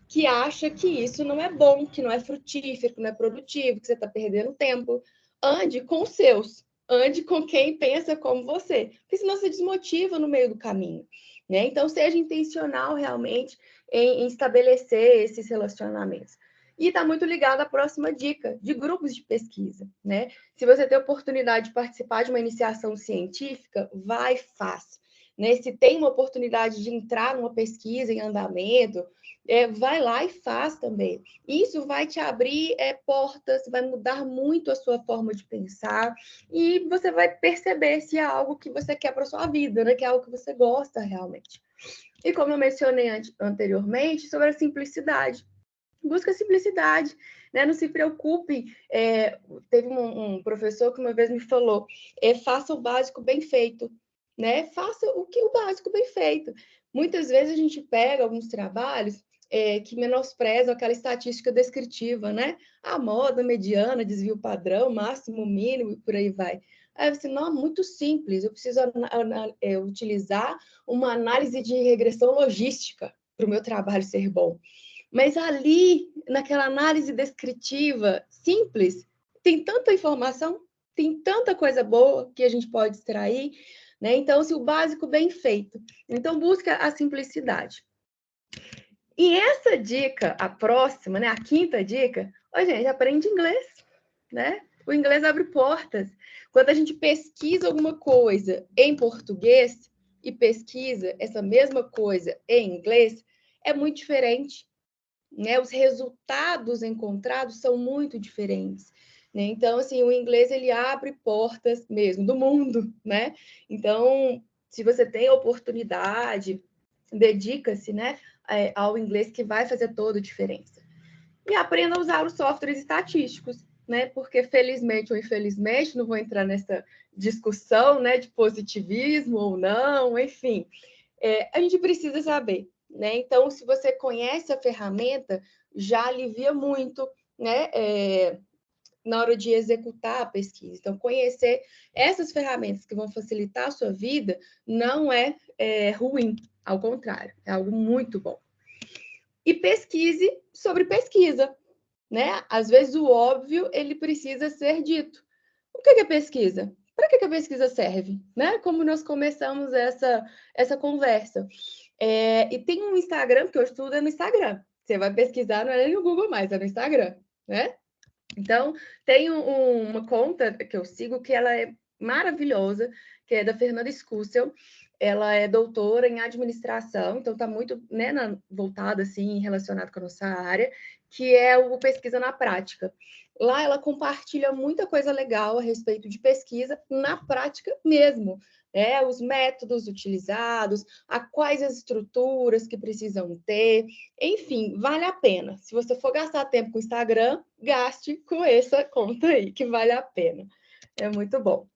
que acha que isso não é bom, que não é frutífero, que não é produtivo, que você está perdendo tempo. Ande com os seus, ande com quem pensa como você, porque senão você desmotiva no meio do caminho, né? Então, seja intencional realmente em estabelecer esses relacionamentos. E está muito ligado à próxima dica, de grupos de pesquisa, né? Se você tem a oportunidade de participar de uma iniciação científica, vai fácil. Né? Se tem uma oportunidade de entrar numa pesquisa em andamento, vai lá e faz também. Isso vai te abrir portas, vai mudar muito a sua forma de pensar e você vai perceber se é algo que você quer para sua vida, né? Que é algo que você gosta realmente. E como eu mencionei anteriormente, sobre a simplicidade. Busca simplicidade, né? Não se preocupe. Teve um professor que uma vez me falou: faça o básico bem feito, né? Faça o básico bem feito. Muitas vezes a gente pega alguns trabalhos que menosprezam aquela estatística descritiva, né? A moda, mediana, desvio padrão, máximo, mínimo e por aí vai. Aí você, não, muito simples, eu preciso utilizar uma análise de regressão logística para o meu trabalho ser bom. Mas ali, naquela análise descritiva simples, tem tanta informação, tem tanta coisa boa que a gente pode extrair, né? Então, se o básico bem feito. Então, busca a simplicidade. E essa dica, a próxima, né? A quinta dica, gente, aprende inglês, né? O inglês abre portas. Quando a gente pesquisa alguma coisa em português e pesquisa essa mesma coisa em inglês, é muito diferente. Né? Os resultados encontrados são muito diferentes. Né? Então, assim, o inglês ele abre portas mesmo do mundo, né? Então, se você tem a oportunidade, dedica-se, né, ao inglês que vai fazer toda a diferença. E aprenda a usar os softwares estatísticos, né? Porque felizmente ou infelizmente, não vou entrar nessa discussão, né, de positivismo ou não, enfim, a gente precisa saber. Né? Então, se você conhece a ferramenta, já alivia muito, né? Na hora de executar a pesquisa. Então, conhecer essas ferramentas que vão facilitar a sua vida não é ruim, ao contrário, é algo muito bom. E pesquise sobre pesquisa, né? Às vezes o óbvio ele precisa ser dito. O que é pesquisa? Para que a pesquisa serve? Né? Como nós começamos essa conversa. E tem um Instagram, que eu estudo no Instagram. Você vai pesquisar, não é nem no Google mais, é no Instagram, né? Então, tem uma conta que eu sigo que ela é maravilhosa, que é da Fernanda Scussel. Ela é doutora em administração, então está muito, né, voltada assim, relacionada com a nossa área, que é o Pesquisa na Prática. Lá ela compartilha muita coisa legal a respeito de pesquisa na prática mesmo. Os métodos utilizados, quais as estruturas que precisam ter, enfim, vale a pena. Se você for gastar tempo com o Instagram, gaste com essa conta aí, que vale a pena. É muito bom.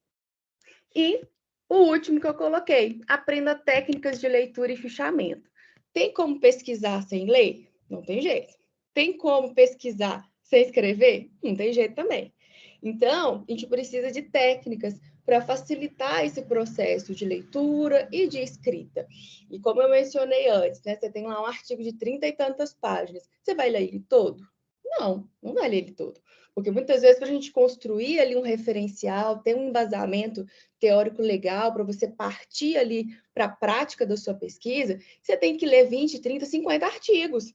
E o último que eu coloquei, aprenda técnicas de leitura e fichamento. Tem como pesquisar sem ler? Não tem jeito. Tem como pesquisar sem escrever? Não tem jeito também. Então, a gente precisa de técnicas para facilitar esse processo de leitura e de escrita. E como eu mencionei antes, né, você tem lá um artigo de 30 e tantas páginas. Você vai ler ele todo? Não vai ler ele todo. Porque muitas vezes, para a gente construir ali um referencial, ter um embasamento teórico legal, para você partir ali para a prática da sua pesquisa, você tem que ler 20, 30, 50 artigos.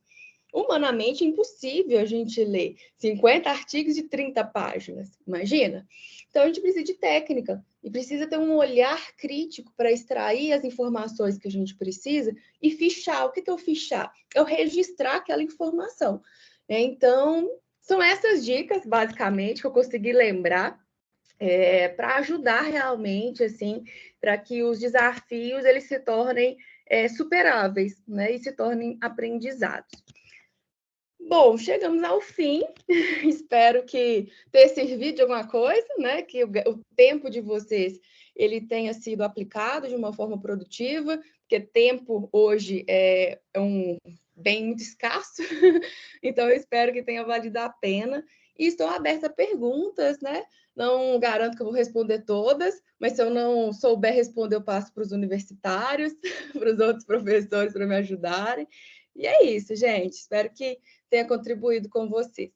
Humanamente impossível a gente ler 50 artigos de 30 páginas, imagina? Então, a gente precisa de técnica e precisa ter um olhar crítico para extrair as informações que a gente precisa e fichar. O que é o fichar? É o registrar aquela informação. Então, são essas dicas, basicamente, que eu consegui lembrar para ajudar realmente, assim, para que os desafios eles se tornem superáveis, né? E se tornem aprendizados. Bom, chegamos ao fim. Espero que tenha servido de alguma coisa, né? Que o tempo de vocês ele tenha sido aplicado de uma forma produtiva, porque tempo hoje é um bem muito escasso. Então, eu espero que tenha valido a pena. E estou aberta a perguntas, né? Não garanto que eu vou responder todas, mas se eu não souber responder, eu passo para os universitários, para os outros professores para me ajudarem. E é isso, gente. Espero que tenha contribuído com vocês.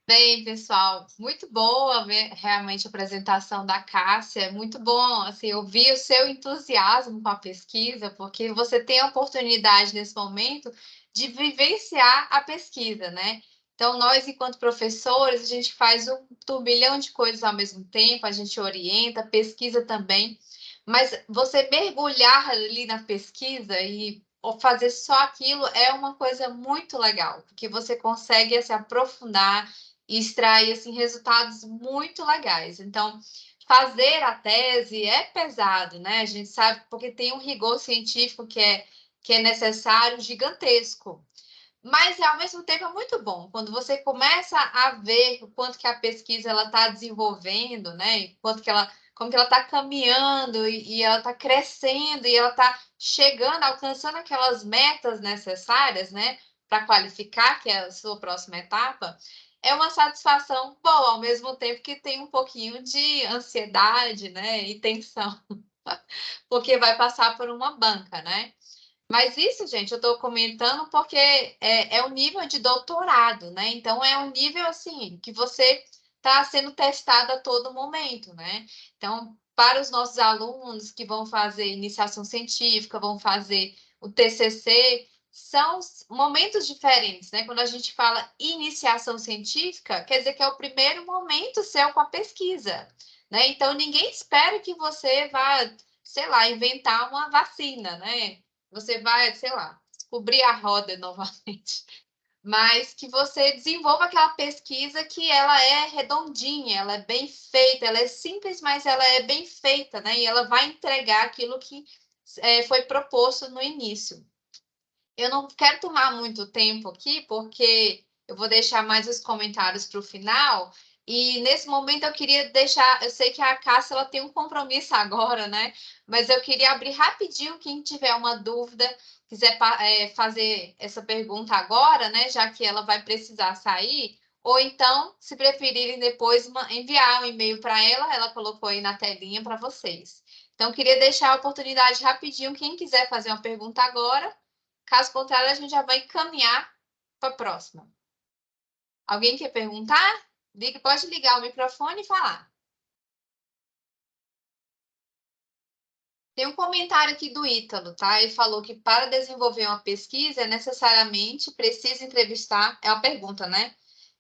Bem, pessoal, muito boa ver realmente a apresentação da Cássia, muito bom, assim, ouvir o seu entusiasmo com a pesquisa, porque você tem a oportunidade nesse momento de vivenciar a pesquisa, né? Então, nós, enquanto professores, a gente faz um turbilhão de coisas ao mesmo tempo, a gente orienta, pesquisa também, mas você mergulhar ali na pesquisa e fazer só aquilo é uma coisa muito legal, porque você consegue se aprofundar e extrair assim, resultados muito legais. Então, fazer a tese é pesado, né? A gente sabe porque tem um rigor científico que é necessário, gigantesco. Mas, ao mesmo tempo, é muito bom. Quando você começa a ver o quanto que a pesquisa está desenvolvendo, né? Quanto que ela, como que ela está caminhando e ela está crescendo e ela está chegando, alcançando aquelas metas necessárias, né? Para qualificar, que é a sua próxima etapa, é uma satisfação boa, ao mesmo tempo que tem um pouquinho de ansiedade, né? E tensão, porque vai passar por uma banca, né? Mas isso, gente, eu estou comentando porque é o nível de doutorado, né? Então, é um nível, assim, que você está sendo testado a todo momento, né? Então, para os nossos alunos que vão fazer iniciação científica, vão fazer o TCC, são momentos diferentes, né? Quando a gente fala iniciação científica, quer dizer que é o primeiro momento seu com a pesquisa, né? Então, ninguém espera que você vá, sei lá, inventar uma vacina, né? Você vai, sei lá, descobrir a roda novamente, mas que você desenvolva aquela pesquisa que ela é redondinha, ela é bem feita, ela é simples, mas ela é bem feita, né? E ela vai entregar aquilo que foi proposto no início. Eu não quero tomar muito tempo aqui, porque eu vou deixar mais os comentários para o final. E nesse momento eu queria deixar, eu sei que a Cássia ela tem um compromisso agora, né? Mas eu queria abrir rapidinho, quem tiver uma dúvida, quiser fazer essa pergunta agora, né? Já que ela vai precisar sair, ou então, se preferirem depois enviar um e-mail para ela, ela colocou aí na telinha para vocês. Então, queria deixar a oportunidade rapidinho, quem quiser fazer uma pergunta agora. Caso contrário, a gente já vai encaminhar para a próxima. Alguém quer perguntar? Pode ligar o microfone e falar. Tem um comentário aqui do Ítalo, tá? Ele falou que para desenvolver uma pesquisa é necessariamente preciso entrevistar. É uma pergunta, né?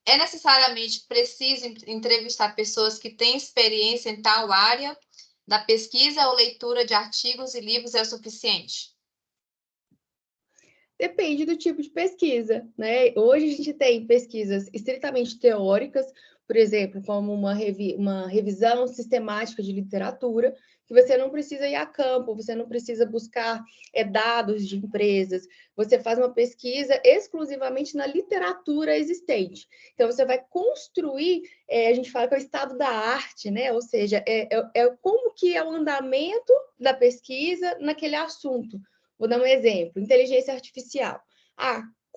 É necessariamente preciso entrevistar pessoas que têm experiência em tal área da pesquisa ou leitura de artigos e livros é o suficiente? Depende do tipo de pesquisa, né? Hoje a gente tem pesquisas estritamente teóricas, por exemplo, como uma revisão sistemática de literatura, que você não precisa ir a campo, você não precisa buscar dados de empresas, você faz uma pesquisa exclusivamente na literatura existente. Então, você vai construir, a gente fala que é o estado da arte, né? Ou seja, como que é o andamento da pesquisa naquele assunto. Vou dar um exemplo: inteligência artificial.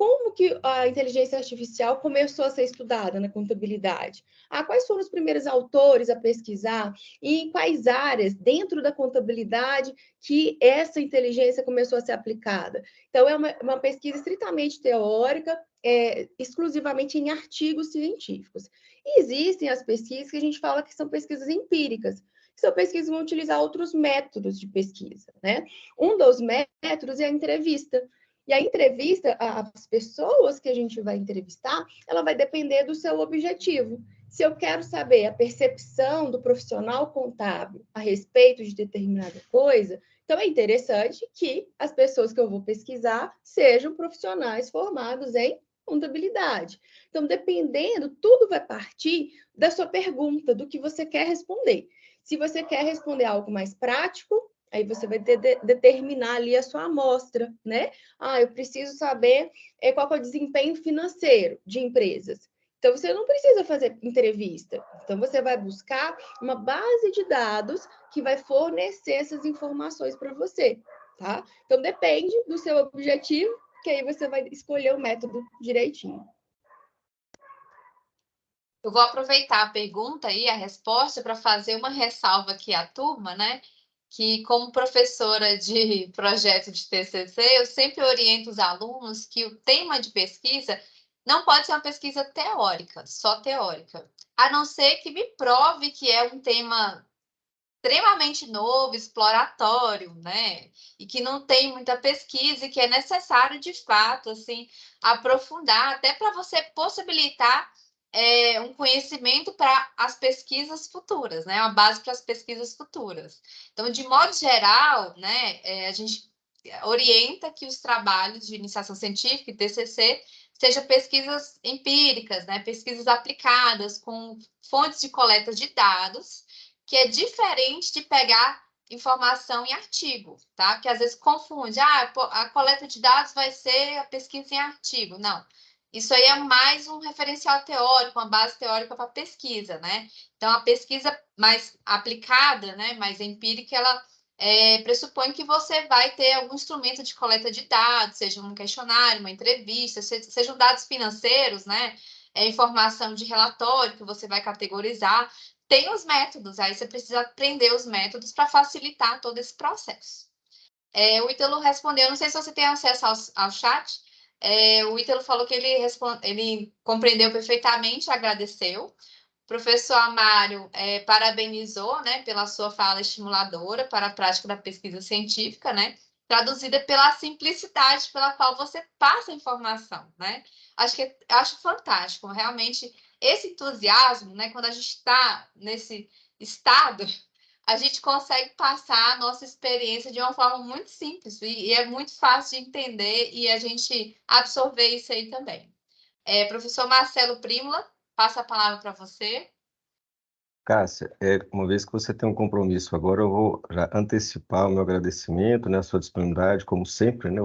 como que a inteligência artificial começou a ser estudada na contabilidade? Quais foram os primeiros autores a pesquisar e em quais áreas dentro da contabilidade que essa inteligência começou a ser aplicada? Então, é uma pesquisa estritamente teórica, exclusivamente em artigos científicos. E existem as pesquisas que a gente fala que são pesquisas empíricas, que são pesquisas que vão utilizar outros métodos de pesquisa, né? Um dos métodos é a entrevista. E a entrevista, as pessoas que a gente vai entrevistar, ela vai depender do seu objetivo. Se eu quero saber a percepção do profissional contábil a respeito de determinada coisa, então é interessante que as pessoas que eu vou pesquisar sejam profissionais formados em contabilidade. Então, dependendo, tudo vai partir da sua pergunta, do que você quer responder. Se você quer responder algo mais prático, aí você vai determinar ali a sua amostra, né? Eu preciso saber qual é o desempenho financeiro de empresas. Então, você não precisa fazer entrevista. Então, você vai buscar uma base de dados que vai fornecer essas informações para você, tá? Então, depende do seu objetivo, que aí você vai escolher o método direitinho. Eu vou aproveitar a pergunta e a resposta para fazer uma ressalva aqui à turma, né? Que, como professora de projeto de TCC, eu sempre oriento os alunos que o tema de pesquisa não pode ser uma pesquisa teórica, só teórica, a não ser que me prove que é um tema extremamente novo, exploratório, né? E que não tem muita pesquisa e que é necessário, de fato, assim, aprofundar, até para você possibilitar um conhecimento para as pesquisas futuras, né? Uma base para as pesquisas futuras. Então, de modo geral, né, a gente orienta que os trabalhos de iniciação científica e TCC sejam pesquisas empíricas, né? Pesquisas aplicadas com fontes de coleta de dados, que é diferente de pegar informação em artigo, tá? Porque às vezes confunde, a coleta de dados vai ser a pesquisa em artigo. Não, isso aí é mais um referencial teórico, uma base teórica para pesquisa, né? Então, a pesquisa mais aplicada, né, mais empírica, ela pressupõe que você vai ter algum instrumento de coleta de dados, seja um questionário, uma entrevista, sejam dados financeiros, né? Informação de relatório que você vai categorizar. Tem os métodos, aí você precisa aprender os métodos para facilitar todo esse processo. O Ítalo respondeu, não sei se você tem acesso ao chat, o Ítalo falou que ele compreendeu perfeitamente, agradeceu. O professor Amário parabenizou, né, pela sua fala estimuladora para a prática da pesquisa científica, né, traduzida pela simplicidade pela qual você passa a informação, né? Acho fantástico, realmente, esse entusiasmo, né, quando a gente está nesse estado, a gente consegue passar a nossa experiência de uma forma muito simples e é muito fácil de entender e a gente absorver isso aí também. Professor Marcelo Prímola, passa a palavra para você. Cássia, uma vez que você tem um compromisso agora, eu vou já antecipar o meu agradecimento, né, a sua disponibilidade, como sempre, né,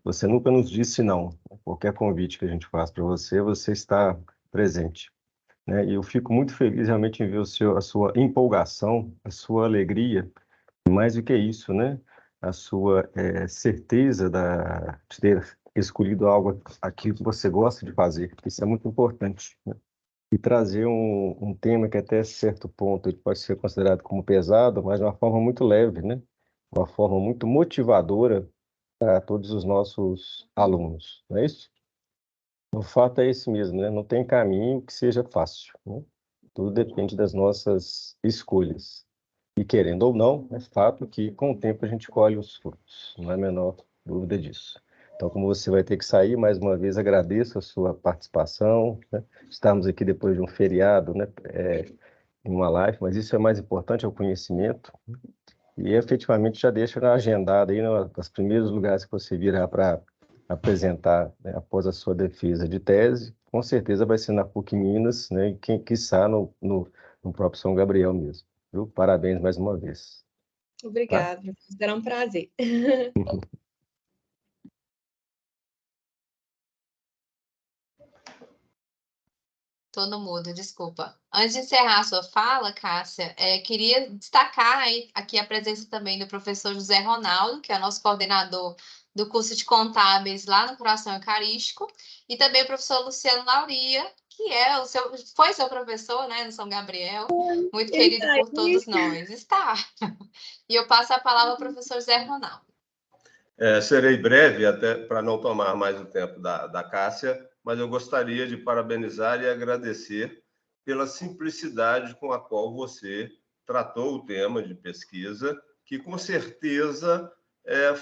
você nunca nos disse não. Qualquer convite que a gente faz para você, você está presente, né, e eu fico muito feliz realmente em ver a sua empolgação, a sua alegria, e mais do que isso, né, a sua certeza de ter escolhido algo, aquilo que você gosta de fazer. Isso é muito importante, né? E trazer um tema que até certo ponto ele pode ser considerado como pesado, mas de uma forma muito leve, né? Uma forma muito motivadora para todos os nossos alunos, não é isso? O fato é esse mesmo, né? Não tem caminho que seja fácil, né? Tudo depende das nossas escolhas. E querendo ou não, é fato que com o tempo a gente colhe os frutos, não é a menor dúvida disso. Então, como você vai ter que sair, mais uma vez agradeço a sua participação, né? Estamos aqui depois de um feriado, né? Em uma live, mas isso é mais importante, é o conhecimento. E efetivamente já deixa agendado aí nos primeiros lugares que você virá para apresentar, né, após a sua defesa de tese. Com certeza vai ser na PUC Minas, né? E quem quiçá no próprio São Gabriel mesmo. Viu? Parabéns mais uma vez. Obrigada, será um prazer. Estou no mudo, desculpa. Antes de encerrar a sua fala, Cássia, queria destacar aqui a presença também do professor José Ronaldo, que é o nosso coordenador do curso de Contábeis lá no Coração Eucarístico, e também o professor Luciano Lauria, que foi seu professor, né, no São Gabriel, muito querido por todos nós. Está. E eu passo a palavra ao professor José Ronaldo. Serei breve, até para não tomar mais o tempo da Cássia, mas eu gostaria de parabenizar e agradecer pela simplicidade com a qual você tratou o tema de pesquisa, que com certeza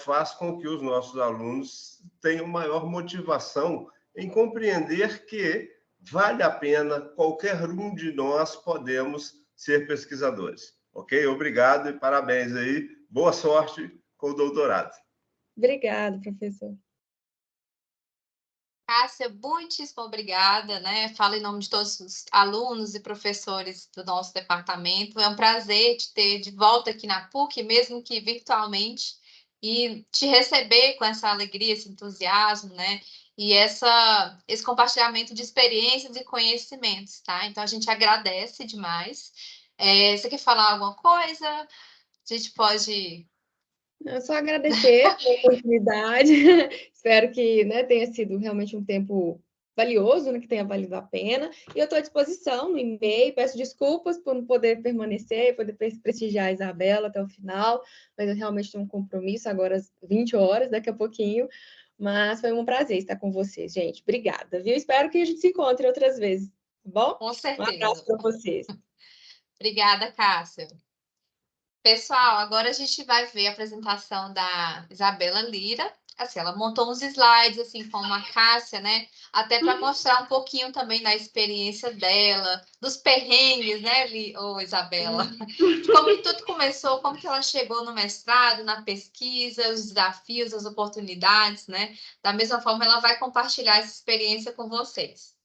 faz com que os nossos alunos tenham maior motivação em compreender que vale a pena, qualquer um de nós podemos ser pesquisadores. Ok? Obrigado e parabéns aí. Boa sorte com o doutorado. Obrigada, professor. Cássia, muitíssimo obrigada, né? Falo em nome de todos os alunos e professores do nosso departamento. É um prazer te ter de volta aqui na PUC, mesmo que virtualmente, e te receber com essa alegria, esse entusiasmo, né? E esse compartilhamento de experiências e conhecimentos, tá? Então, a gente agradece demais. Você quer falar alguma coisa? A gente pode... Eu só agradecer a oportunidade. Espero que, né, tenha sido realmente um tempo valioso, né, que tenha valido a pena. E eu estou à disposição no e-mail. Peço desculpas por não poder permanecer, poder prestigiar a Isabela até o final, mas eu realmente tenho um compromisso agora às 20 horas, daqui a pouquinho. Mas foi um prazer estar com vocês, gente. Obrigada, viu? Espero que a gente se encontre outras vezes, tá bom? Com certeza. Um abraço para vocês. Obrigada, Cássia. Pessoal, agora a gente vai ver a apresentação da Isabela Lira. Assim, ela montou uns slides, assim, como a Cássia, né? Até para mostrar um pouquinho também da experiência dela, dos perrengues, né, Isabela? De como que tudo começou, como que ela chegou no mestrado, na pesquisa, os desafios, as oportunidades, né? Da mesma forma, ela vai compartilhar essa experiência com vocês.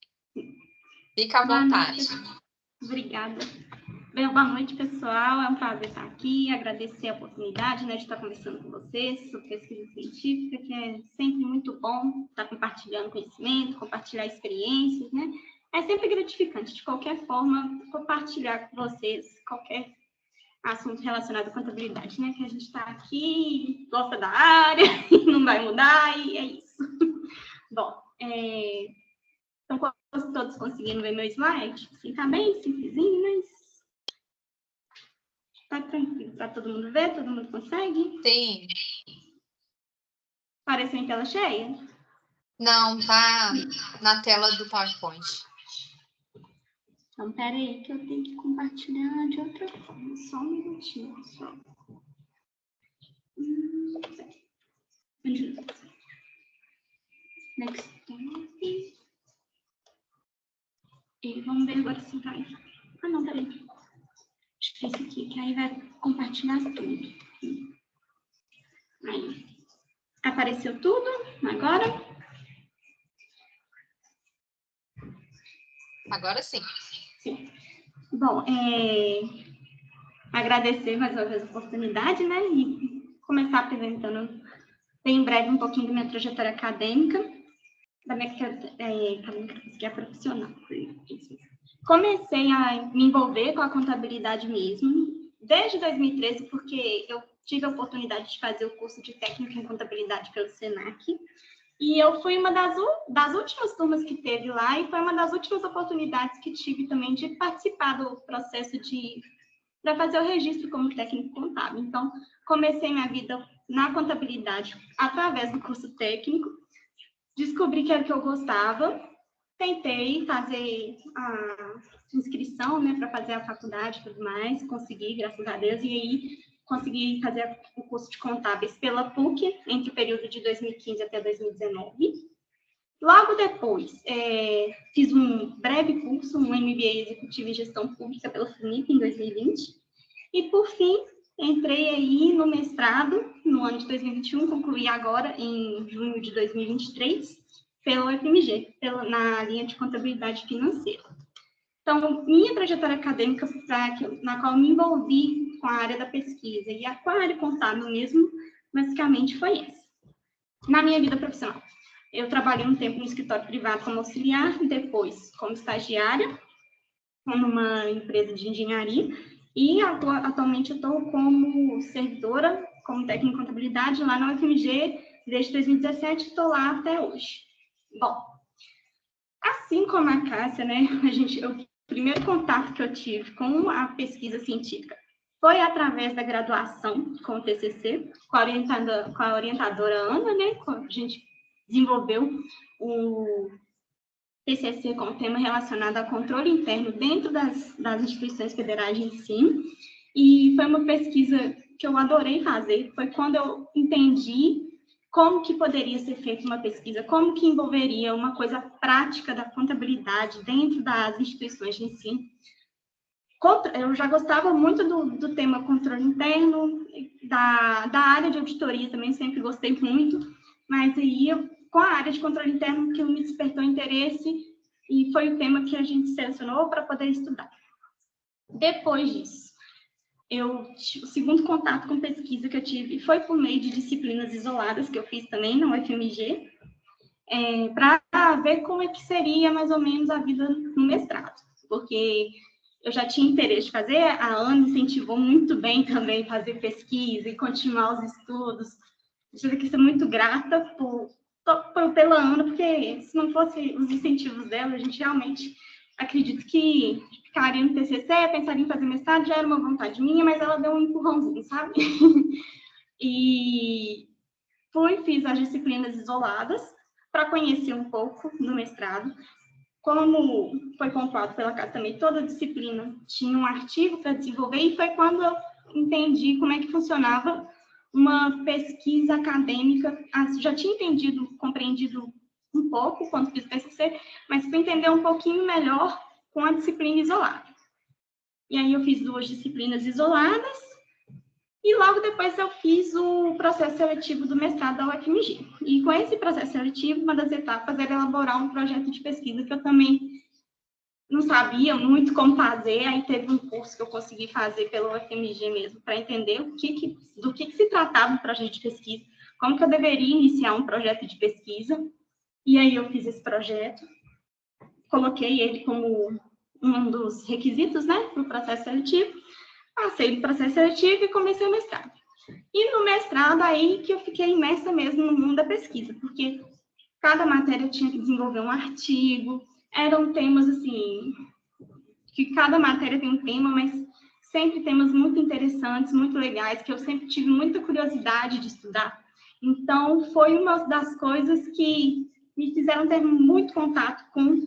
Fica à vontade. Obrigada. Bem, boa noite, pessoal. É um prazer estar aqui, agradecer a oportunidade, né, de estar conversando com vocês sobre pesquisa científica, que é sempre muito bom estar compartilhando conhecimento, compartilhar experiências, né? É sempre gratificante, de qualquer forma, compartilhar com vocês qualquer assunto relacionado à contabilidade, né? Que a gente está aqui, gosta da área, e não vai mudar, e é isso. Bom, estão todos conseguindo ver meu slide? Assim, tá bem simplesinho, mas tá tranquilo para todo mundo ver? Todo mundo consegue? Sim. Apareceu em tela cheia? Não, tá na tela do PowerPoint. Então, peraí, que eu tenho que compartilhar de outra forma. Só um minutinho, pessoal. Next step. E vamos ver agora se vai. Ah, não, peraí. Acho que é esse aqui, que aí vai compartilhar tudo. Aí. Apareceu tudo agora? Agora sim. Sim. Bom, agradecer mais uma vez a oportunidade, né? E começar apresentando bem breve um pouquinho da minha trajetória acadêmica, da minha acadêmica profissional. Comecei a me envolver com a contabilidade mesmo, desde 2013, porque eu tive a oportunidade de fazer o curso de técnico em contabilidade pelo SENAC, e eu fui uma das últimas turmas que teve lá, e foi uma das últimas oportunidades que tive também de participar do processo para fazer o registro como técnico contábil. Então, comecei minha vida na contabilidade através do curso técnico, descobri que era o que eu gostava, tentei fazer a inscrição, né, para fazer a faculdade e tudo mais, consegui, graças a Deus, e aí consegui fazer o curso de contábeis pela PUC, entre o período de 2015 até 2019. Logo depois, fiz um breve curso, um MBA Executivo em Gestão Pública pela FUNIP em 2020, e por fim, entrei aí no mestrado no ano de 2021, concluí agora em junho de 2023, pela UFMG, na linha de contabilidade financeira. Então, minha trajetória acadêmica, na qual me envolvi com a área da pesquisa e com a área contábil mesmo, basicamente foi essa. Na minha vida profissional, Eu trabalhei um tempo no escritório privado como auxiliar, depois como estagiária, numa empresa de engenharia, e atualmente eu estou como servidora, como técnica em contabilidade lá na UFMG, desde 2017, estou lá até hoje. Bom, assim como a Cássia, né, o primeiro contato que eu tive com a pesquisa científica foi através da graduação com o TCC, com a orientadora Ana, né, a gente desenvolveu o TCC com o tema relacionado a controle interno dentro das instituições federais de ensino, e foi uma pesquisa que eu adorei fazer, foi quando eu entendi como que poderia ser feita uma pesquisa, como que envolveria uma coisa prática da contabilidade dentro das instituições de ensino. Eu já gostava muito do tema controle interno, da área de auditoria também sempre gostei muito, mas aí com a área de controle interno que me despertou interesse e foi o tema que a gente selecionou para poder estudar. Depois disso, o segundo contato com pesquisa que eu tive foi por meio de disciplinas isoladas, que eu fiz também na UFMG, para ver como é que seria mais ou menos a vida no mestrado, porque eu já tinha interesse de fazer, a Ana incentivou muito bem também fazer pesquisa e continuar os estudos. Eu aqui sou muito grata pela Ana, porque se não fosse os incentivos dela, a gente realmente acredito que ficaria no TCC, pensaria em fazer mestrado, já era uma vontade minha, mas ela deu um empurrãozinho, sabe? E fiz as disciplinas isoladas para conhecer um pouco do mestrado. Como foi pontuado pela Cátia também, toda disciplina tinha um artigo para desenvolver, e foi quando eu entendi como é que funcionava uma pesquisa acadêmica. Já tinha compreendido um pouco quando fiz o TCC, mas para entender um pouquinho melhor com a disciplina isolada. E aí eu fiz 2 disciplinas isoladas, e logo depois eu fiz o processo seletivo do mestrado da UFMG. E com esse processo seletivo, uma das etapas era elaborar um projeto de pesquisa que eu também não sabia muito como fazer. Aí teve um curso que eu consegui fazer pela UFMG mesmo, para entender do que se tratava um projeto de pesquisa, como que eu deveria iniciar um projeto de pesquisa. E aí eu fiz esse projeto, coloquei ele como um dos requisitos, né, para o processo seletivo. Passei no processo seletivo e comecei o mestrado. E no mestrado, aí que eu fiquei imersa mesmo no mundo da pesquisa, porque cada matéria eu tinha que desenvolver um artigo, eram temas, assim, que cada matéria tem um tema, mas sempre temas muito interessantes, muito legais, que eu sempre tive muita curiosidade de estudar. Então, foi uma das coisas que me fizeram ter muito contato com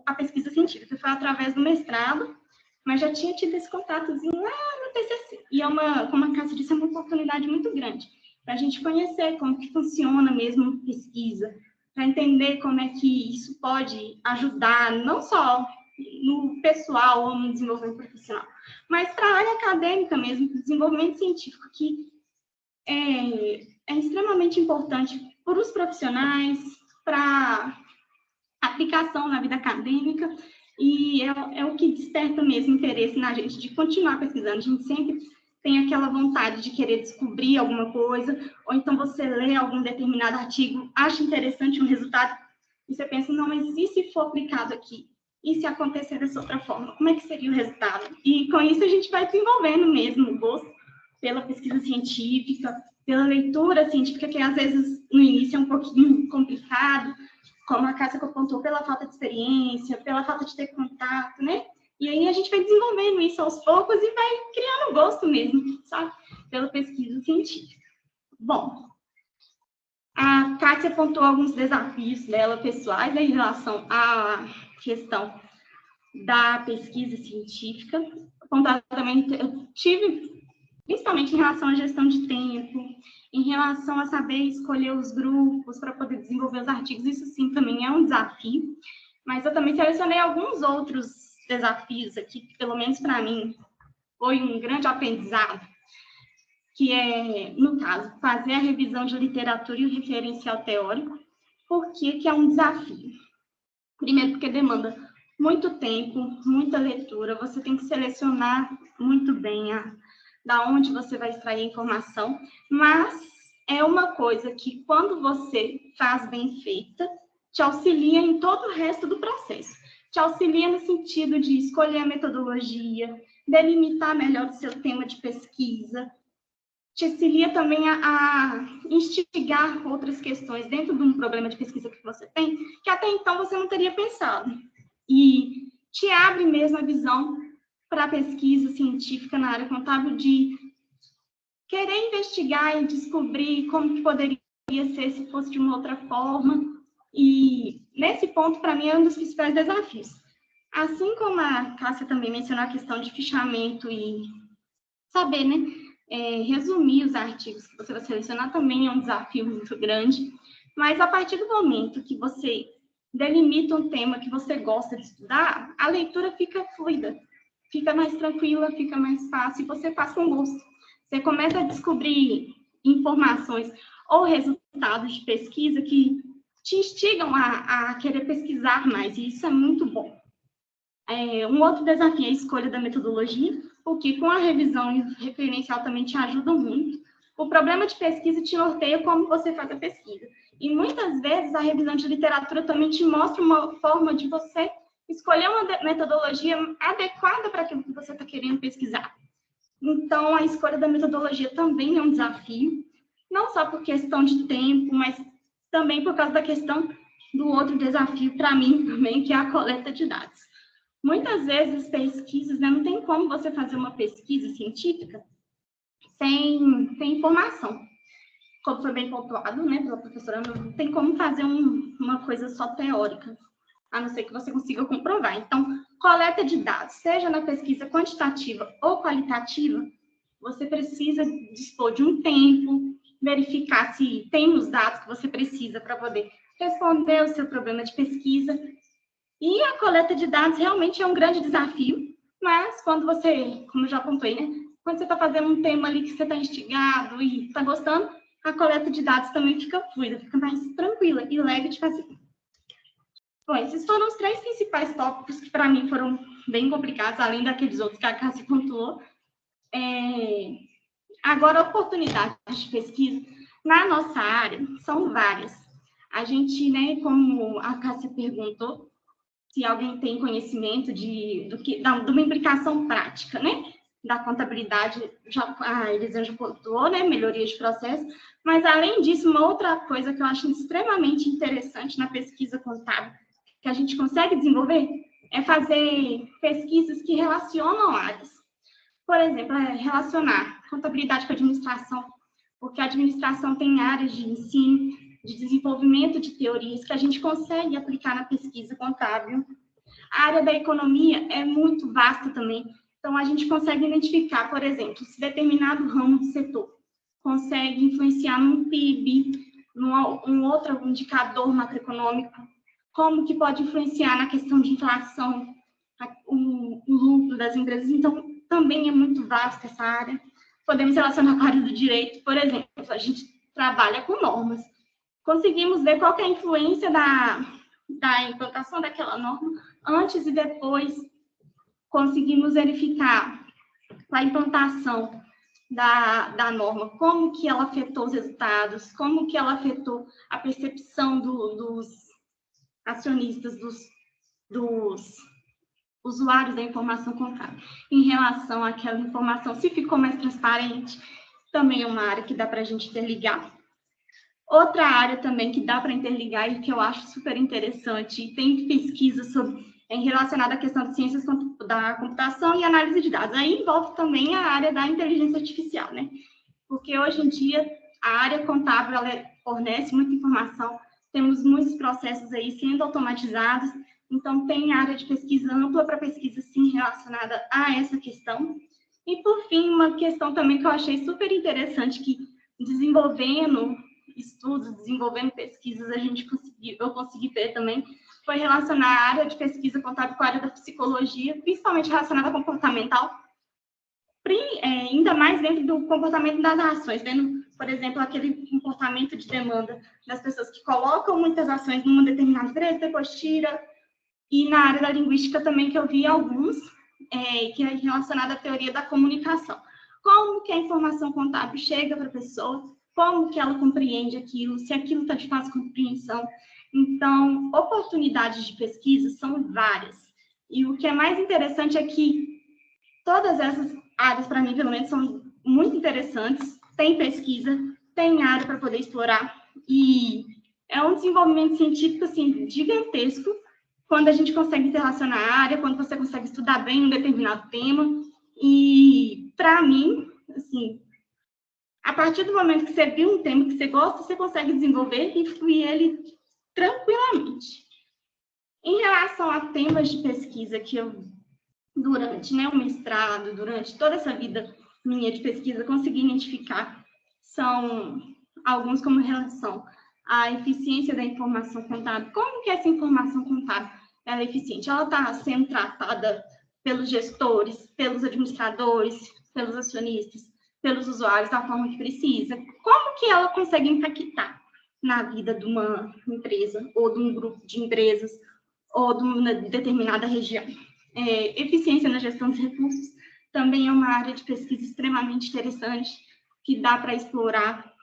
a pesquisa científica. Foi através do mestrado, mas já tinha tido esse contatozinho lá no TCC. E como a Cássia disse, é uma oportunidade muito grande para a gente conhecer como que funciona mesmo pesquisa, para entender como é que isso pode ajudar, não só no pessoal ou no desenvolvimento profissional, mas para a área acadêmica mesmo, para o desenvolvimento científico, que é extremamente importante para os profissionais, para aplicação na vida acadêmica, e é o que desperta mesmo interesse na gente de continuar pesquisando. A gente sempre tem aquela vontade de querer descobrir alguma coisa, ou então você lê algum determinado artigo, acha interessante um resultado, e você pensa, não, mas e se for aplicado aqui? E se acontecer dessa outra forma? Como é que seria o resultado? E com isso a gente vai desenvolvendo mesmo o gosto pela pesquisa científica, pela leitura científica, que às vezes no início é um pouquinho complicado, como a Cássia apontou, pela falta de experiência, pela falta de ter contato, né? E aí a gente vai desenvolvendo isso aos poucos e vai criando gosto mesmo, sabe? Pela pesquisa científica. Bom, a Cássia apontou alguns desafios dela pessoais, né, em relação à questão da pesquisa científica. Apontar também, eu tive, principalmente em relação à gestão de tempo, em relação a saber escolher os grupos para poder desenvolver os artigos, isso sim também é um desafio, mas eu também selecionei alguns outros desafios aqui, que pelo menos para mim foi um grande aprendizado, que é, no caso, fazer a revisão de literatura e o referencial teórico. Por que é um desafio? Primeiro, porque demanda muito tempo, muita leitura, você tem que selecionar muito bem da onde você vai extrair a informação, mas é uma coisa que, quando você faz bem feita, te auxilia em todo o resto do processo. Te auxilia no sentido de escolher a metodologia, delimitar melhor o seu tema de pesquisa, te auxilia também a instigar outras questões dentro de um problema de pesquisa que você tem, que até então você não teria pensado. E te abre mesmo a visão para a pesquisa científica na área contábil de querer investigar e descobrir como que poderia ser se fosse de uma outra forma. E nesse ponto, para mim, é um dos principais desafios. Assim como a Cássia também mencionou a questão de fichamento e saber, né, resumir os artigos que você vai selecionar também é um desafio muito grande, mas a partir do momento que você delimita um tema que você gosta de estudar, a leitura fica fluida, fica mais tranquila, fica mais fácil, e você faz com gosto. Você começa a descobrir informações ou resultados de pesquisa que te instigam a querer pesquisar mais, e isso é muito bom. Um outro desafio é a escolha da metodologia, porque com a revisão e o referencial também te ajudam muito. O problema de pesquisa te norteia como você faz a pesquisa. E muitas vezes a revisão de literatura também te mostra uma forma de você escolher uma metodologia adequada para aquilo que você está querendo pesquisar. Então, a escolha da metodologia também é um desafio, não só por questão de tempo, mas também por causa da questão do outro desafio para mim também, que é a coleta de dados. Muitas vezes, pesquisas, né, não tem como você fazer uma pesquisa científica sem informação. Como foi bem pontuado, né, pela professora, não tem como fazer uma coisa só teórica, a não ser que você consiga comprovar. Então, coleta de dados, seja na pesquisa quantitativa ou qualitativa, você precisa dispor de um tempo, verificar se tem os dados que você precisa para poder responder o seu problema de pesquisa. E a coleta de dados realmente é um grande desafio, mas quando você, como eu já apontei, né, quando você está fazendo um tema ali que você está instigado e está gostando, a coleta de dados também fica fluida, fica mais tranquila e leve de fazer. Bom, esses foram os 3 principais tópicos que para mim foram bem complicados, além daqueles outros que a Cássia pontuou. Agora, oportunidades de pesquisa na nossa área são várias. A gente, né, como a Cássia perguntou, se alguém tem conhecimento de uma implicação prática, né, da contabilidade, a Elisângela pontuou, né, melhoria de processo, mas, além disso, uma outra coisa que eu acho extremamente interessante na pesquisa contábil, que a gente consegue desenvolver, é fazer pesquisas que relacionam áreas. Por exemplo, relacionar contabilidade com administração, porque a administração tem áreas de ensino, de desenvolvimento de teorias que a gente consegue aplicar na pesquisa contábil. A área da economia é muito vasta também, então a gente consegue identificar, por exemplo, se determinado ramo do setor consegue influenciar num PIB, num outro indicador macroeconômico, como que pode influenciar na questão de inflação, o lucro das empresas. Então, também é muito vasta essa área. Podemos relacionar com a área do direito, por exemplo, a gente trabalha com normas. Conseguimos ver qual que é a influência da implantação daquela norma antes e depois. Conseguimos verificar a implantação da norma, como que ela afetou os resultados, como que ela afetou a percepção dos acionistas, dos usuários da informação contábil, em relação àquela informação, se ficou mais transparente, também é uma área que dá para a gente interligar. Outra área também que dá para interligar e que eu acho super interessante, e tem pesquisa relacionada à questão de ciências da computação e análise de dados. Aí envolve também a área da inteligência artificial, né? Porque hoje em dia a área contábil ela fornece muita informação, temos muitos processos aí sendo automatizados, então tem área de pesquisa ampla para pesquisa, sim, relacionada a essa questão. E, por fim, uma questão também que eu achei super interessante, que desenvolvendo estudos, desenvolvendo pesquisas, eu consegui ver também, foi relacionar a área de pesquisa contábil com a área da psicologia, principalmente relacionada a comportamental, ainda mais dentro do comportamento das ações, vendo, por exemplo, aquele comportamento de demanda das pessoas que colocam muitas ações numa determinada empresa, depois tira, e na área da linguística também, que eu vi alguns, que é relacionada à teoria da comunicação. Como que a informação contábil chega para a pessoa, como que ela compreende aquilo, se aquilo está de fácil compreensão. Então, oportunidades de pesquisa são várias. E o que é mais interessante é que todas essas áreas, para mim, pelo menos, são muito interessantes. Tem pesquisa, tem área para poder explorar. E é um desenvolvimento científico, assim, gigantesco, quando a gente consegue relacionar a área, quando você consegue estudar bem um determinado tema. E, para mim, assim, a partir do momento que você viu um tema que você gosta, você consegue desenvolver e fluir ele tranquilamente. Em relação a temas de pesquisa que eu, durante, né, o mestrado, durante toda essa vida minha de pesquisa, consegui identificar, são alguns como relação à eficiência da informação contábil. Como que essa informação contábil ela é eficiente? Ela está sendo tratada pelos gestores, pelos administradores, pelos acionistas, pelos usuários da forma que precisa? Como que ela consegue impactar na vida de uma empresa, ou de um grupo de empresas, ou de uma determinada região? Eficiência na gestão de recursos também é uma área de pesquisa extremamente interessante, que dá para explorar,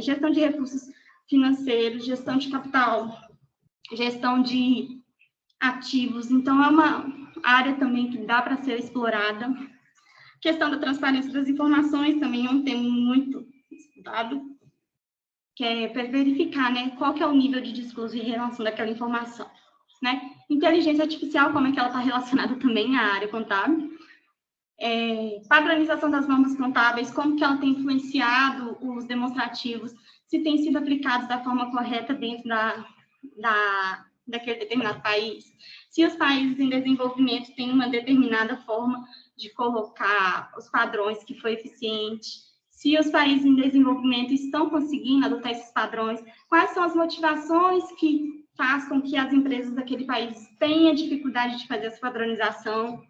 gestão de recursos financeiros, gestão de capital, gestão de ativos. Então, é uma área também que dá para ser explorada. Questão da transparência das informações também é um tema muito estudado, que é para verificar, né, qual que é o nível de disclosure em relação daquela informação, né? Inteligência artificial, como é que ela está relacionada também à área contábil. Padronização das normas contábeis, como que ela tem influenciado os demonstrativos, se tem sido aplicados da forma correta dentro daquele determinado país, se os países em desenvolvimento têm uma determinada forma de colocar os padrões que foi eficiente, se os países em desenvolvimento estão conseguindo adotar esses padrões, quais são as motivações que faz com que as empresas daquele país tenham dificuldade de fazer essa padronização.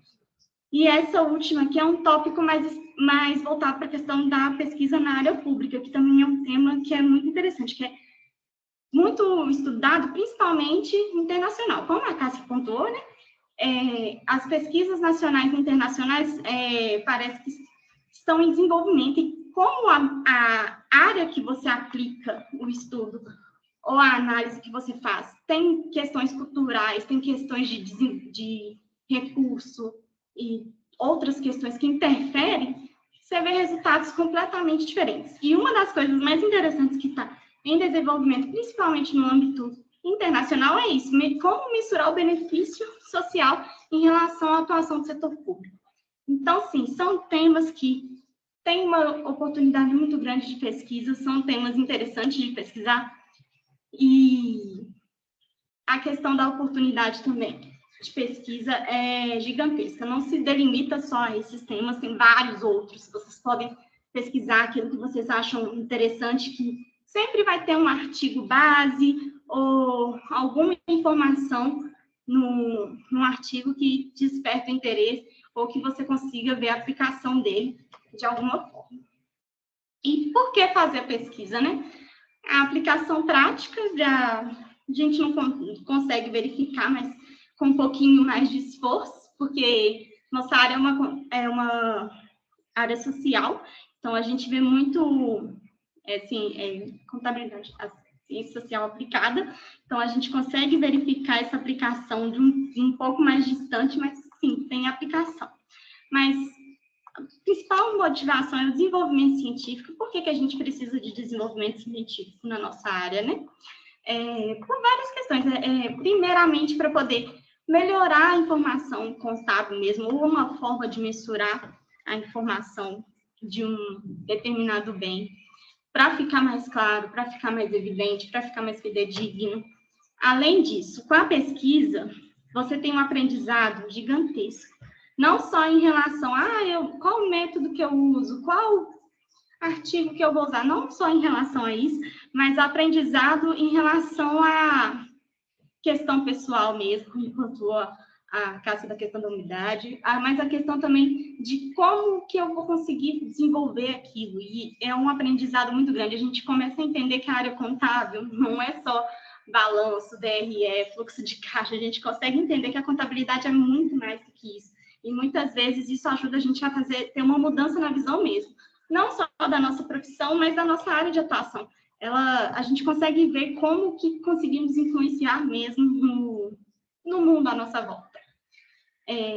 E essa última, que é um tópico mais voltado para a questão da pesquisa na área pública, que também é um tema que é muito interessante, que é muito estudado, principalmente internacional. Como a Cássia pontuou, né? As pesquisas nacionais e internacionais parece que estão em desenvolvimento, e como a área que você aplica o estudo ou a análise que você faz tem questões culturais, tem questões de recurso e outras questões que interferem, você vê resultados completamente diferentes. E uma das coisas mais interessantes que está em desenvolvimento, principalmente no âmbito internacional, é isso: como mensurar o benefício social em relação à atuação do setor público. Então, sim, são temas que têm uma oportunidade muito grande de pesquisa, são temas interessantes de pesquisar, e a questão da oportunidade também de pesquisa é gigantesca, não se delimita só a esses temas, tem vários outros. Vocês podem pesquisar aquilo que vocês acham interessante, que sempre vai ter um artigo base ou alguma informação no artigo que desperta o interesse ou que você consiga ver a aplicação dele de alguma forma. E por que fazer a pesquisa, né? A aplicação prática a gente não consegue verificar, mas com um pouquinho mais de esforço, porque nossa área é uma área social, então a gente vê muito contabilidade, a ciência social aplicada, então a gente consegue verificar essa aplicação de um pouco mais distante, mas sim, tem aplicação. Mas a principal motivação é o desenvolvimento científico. Por que a gente precisa de desenvolvimento científico na nossa área, né? Por várias questões. Primeiramente, para poder melhorar a informação contábil mesmo, ou uma forma de mensurar a informação de um determinado bem, para ficar mais claro, para ficar mais evidente, para ficar mais fidedigno. Além disso, com a pesquisa, você tem um aprendizado gigantesco. Não só em relação a qual o método que eu uso, qual artigo que eu vou usar, não só em relação a isso, mas aprendizado em relação à questão pessoal mesmo, enquanto a Cássia da questão da umidade, mas a questão também de como que eu vou conseguir desenvolver aquilo. E é um aprendizado muito grande. A gente começa a entender que a área contábil não é só balanço, DRE, fluxo de caixa. A gente consegue entender que a contabilidade é muito mais do que isso. E muitas vezes isso ajuda a gente a ter uma mudança na visão mesmo. não só da nossa profissão, mas da nossa área de atuação. A gente consegue ver como que conseguimos influenciar mesmo no mundo à nossa volta.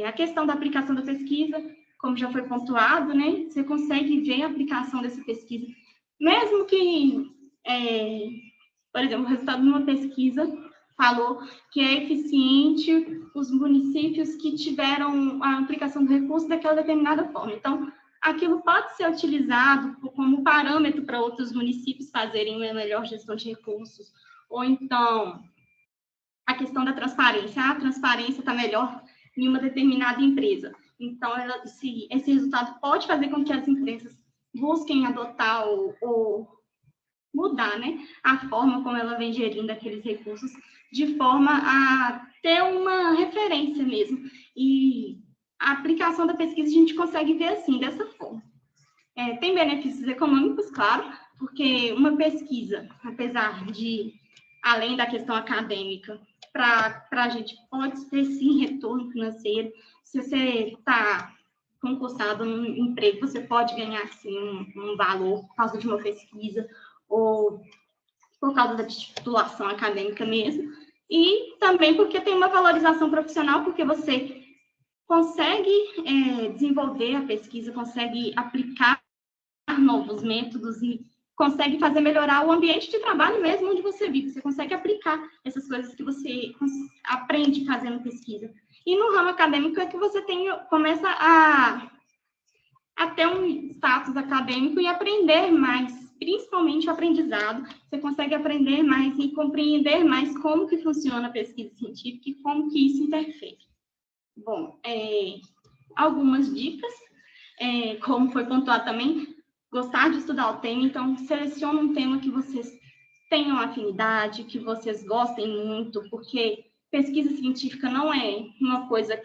A questão da aplicação da pesquisa, como já foi pontuado, né? Você consegue ver a aplicação dessa pesquisa, mesmo que, por exemplo, o resultado de uma pesquisa falou que é eficiente os municípios que tiveram a aplicação do recurso daquela determinada forma. Então, aquilo pode ser utilizado como parâmetro para outros municípios fazerem uma melhor gestão de recursos, ou então a questão da transparência. A transparência está melhor em uma determinada empresa. Então, esse resultado pode fazer com que as empresas busquem adotar ou mudar, né, a forma como ela vem gerindo aqueles recursos, de forma a ter uma referência mesmo. E a aplicação da pesquisa a gente consegue ver assim, dessa forma. Tem benefícios econômicos, claro, porque uma pesquisa, apesar de, além da questão acadêmica, para a gente pode ter, sim, retorno financeiro. Se você está concursado num emprego, você pode ganhar, sim, um valor por causa de uma pesquisa, ou por causa da titulação acadêmica mesmo, e também porque tem uma valorização profissional, porque você consegue desenvolver a pesquisa, consegue aplicar novos métodos e consegue fazer melhorar o ambiente de trabalho mesmo onde você vive. Você consegue aplicar essas coisas que você aprende fazendo pesquisa. E no ramo acadêmico é que você começa a ter um status acadêmico e aprender mais, principalmente o aprendizado. Você consegue aprender mais e compreender mais como que funciona a pesquisa científica e como que isso interfere. Bom, algumas dicas, como foi pontuado também, gostar de estudar o tema, então selecione um tema que vocês tenham afinidade, que vocês gostem muito, porque pesquisa científica não é uma coisa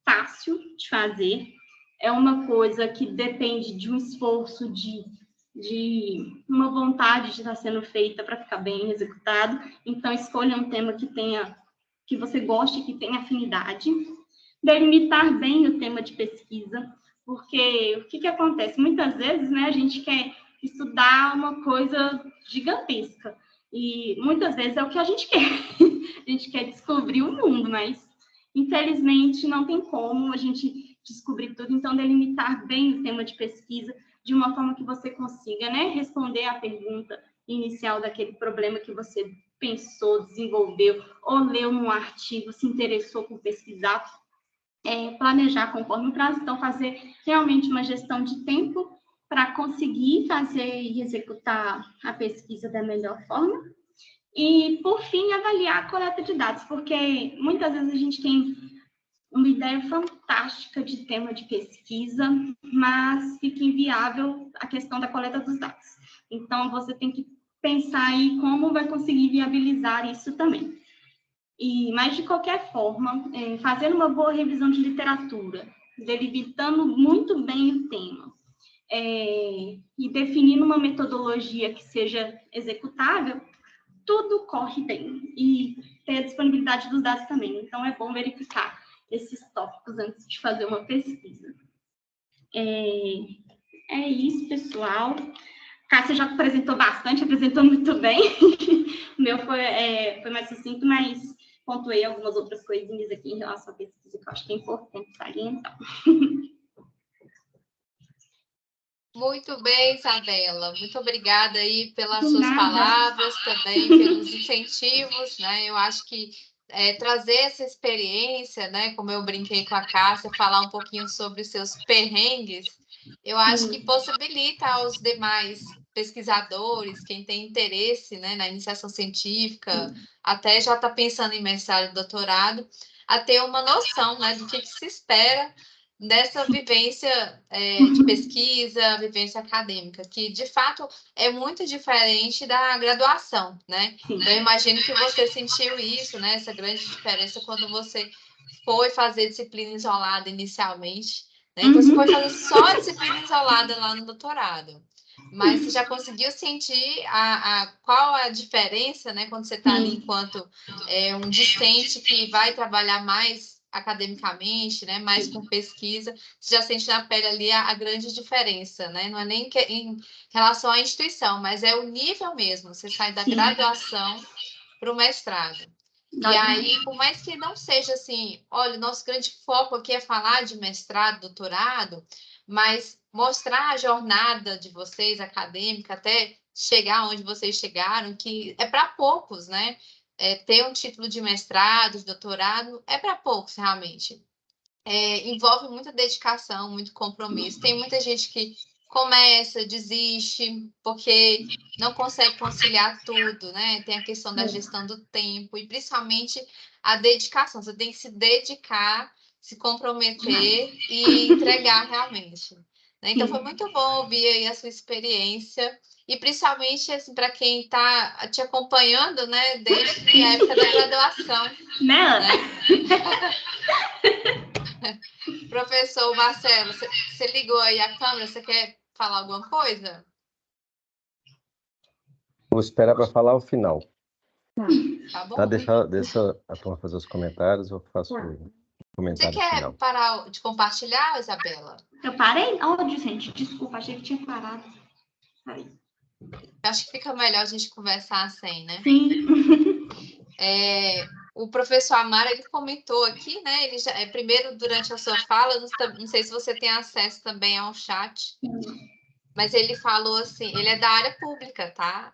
fácil de fazer, é uma coisa que depende de um esforço, de uma vontade de estar sendo feita para ficar bem executado. Então, escolha um tema que você goste, que tenha afinidade. Delimitar bem o tema de pesquisa, porque o que acontece? Muitas vezes, né, a gente quer estudar uma coisa gigantesca, e muitas vezes é o que a gente quer. A gente quer descobrir o mundo, mas, infelizmente, não tem como a gente descobrir tudo. Então, delimitar bem o tema de pesquisa, de uma forma que você consiga, né, responder à pergunta inicial daquele problema que você pensou, desenvolveu, ou leu num artigo, se interessou por pesquisar. Planejar conforme o prazo, então fazer realmente uma gestão de tempo para conseguir fazer e executar a pesquisa da melhor forma. E, por fim, avaliar a coleta de dados, porque muitas vezes a gente tem uma ideia fantástica de tema de pesquisa, mas fica inviável a questão da coleta dos dados. Então, você tem que pensar aí como vai conseguir viabilizar isso também. Mas, de qualquer forma, fazendo uma boa revisão de literatura, delimitando muito bem o tema, e definindo uma metodologia que seja executável, tudo corre bem. E ter a disponibilidade dos dados também. Então, é bom verificar esses tópicos antes de fazer uma pesquisa. É isso, pessoal. Cássia já apresentou bastante, apresentou muito bem. O meu foi mais sucinto, mas pontuei algumas outras coisinhas aqui em relação à pesquisa que eu acho que é importante salientar. Muito bem, Isabela. Muito obrigada aí pelas suas palavras, também pelos incentivos, né? Eu acho que trazer essa experiência, né? Como eu brinquei com a Cássia, falar um pouquinho sobre os seus perrengues, eu acho que possibilita aos demais pesquisadores, quem tem interesse, né, na iniciação científica, até já está pensando em mestrado e doutorado, a ter uma noção, né, do que se espera dessa vivência de pesquisa, vivência acadêmica, que de fato é muito diferente da graduação, né? Então, eu imagino que você sentiu isso, né? Essa grande diferença quando você foi fazer disciplina isolada inicialmente, né? Então, você foi fazer só disciplina isolada lá no doutorado. Mas você já conseguiu sentir qual a diferença, né? Quando você está ali enquanto um discente que vai trabalhar mais academicamente, né, mais com pesquisa, você já sente na pele ali a grande diferença, né? Não é nem em relação à instituição, mas é o nível mesmo. Você sai da graduação para o mestrado. E aí, por mais que não seja assim, olha, o nosso grande foco aqui é falar de mestrado, doutorado, mas mostrar a jornada de vocês acadêmica até chegar onde vocês chegaram, que é para poucos, né? Ter um título de mestrado, de doutorado, é para poucos, realmente. Envolve muita dedicação, muito compromisso. Tem muita gente que começa, desiste, porque não consegue conciliar tudo, né? Tem a questão da gestão do tempo e principalmente a dedicação. Você tem que se dedicar, se comprometer e entregar realmente. Né? Então, foi muito bom ouvir aí a sua experiência e principalmente assim, para quem está te acompanhando, né, desde a época da graduação. Né? Professor Marcelo, você ligou aí a câmera? Você quer falar alguma coisa? Vou esperar para falar o final. Tá bom. Tá, deixa a turma fazer os comentários, eu faço o comentário Você quer final. parar de compartilhar, Isabela? Eu parei? Onde, gente? Desculpa, achei que tinha parado. Aí. Acho que fica melhor a gente conversar sem, né? Sim. O professor Amaro, ele comentou aqui, né? Ele já, primeiro, durante a sua fala, não sei se você tem acesso também ao chat, mas ele falou assim, ele é da área pública, tá?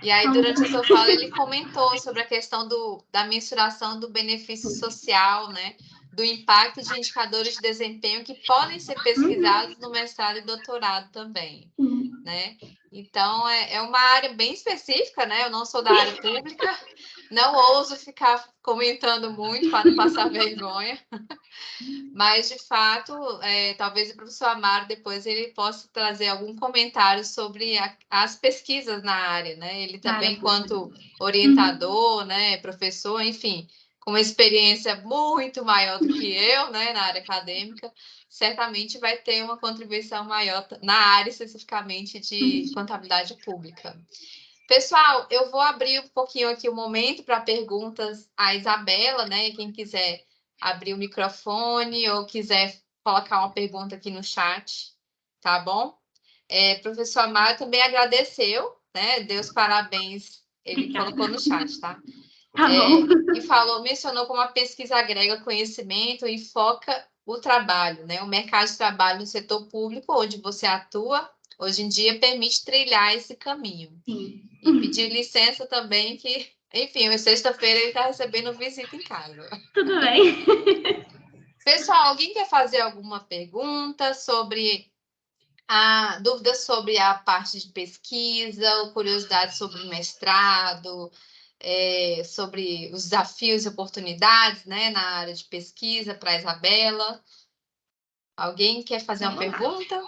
E aí, durante a sua fala, ele comentou sobre a questão da mensuração do benefício social, né? Do impacto de indicadores de desempenho que podem ser pesquisados no mestrado e doutorado também, né? Então, é uma área bem específica, né? Eu não sou da área pública, não ouso ficar comentando muito para não passar vergonha, mas, de fato, talvez o professor Amaro depois ele possa trazer algum comentário sobre as pesquisas na área, né? Ele também, enquanto orientador, né, professor, enfim, com uma experiência muito maior do que eu, né, na área acadêmica, certamente vai ter uma contribuição maior na área especificamente de contabilidade pública. Pessoal, eu vou abrir um pouquinho aqui o momento para perguntas à Isabela, né? Quem quiser abrir o microfone ou quiser colocar uma pergunta aqui no chat, tá bom? Professor Amaro também agradeceu, né? Deu os parabéns, ele colocou no chat, tá? Tá bom. E mencionou como a pesquisa agrega conhecimento e foca o trabalho, né? O mercado de trabalho no setor público, onde você atua, hoje em dia permite trilhar esse caminho. Sim. E pedir licença também, que, enfim, sexta-feira ele está recebendo visita em casa. Tudo bem. Pessoal, alguém quer fazer alguma pergunta sobre dúvidas sobre a parte de pesquisa, ou curiosidades sobre o mestrado, sobre os desafios e oportunidades, né, na área de pesquisa para a Isabela? Alguém quer fazer uma pergunta?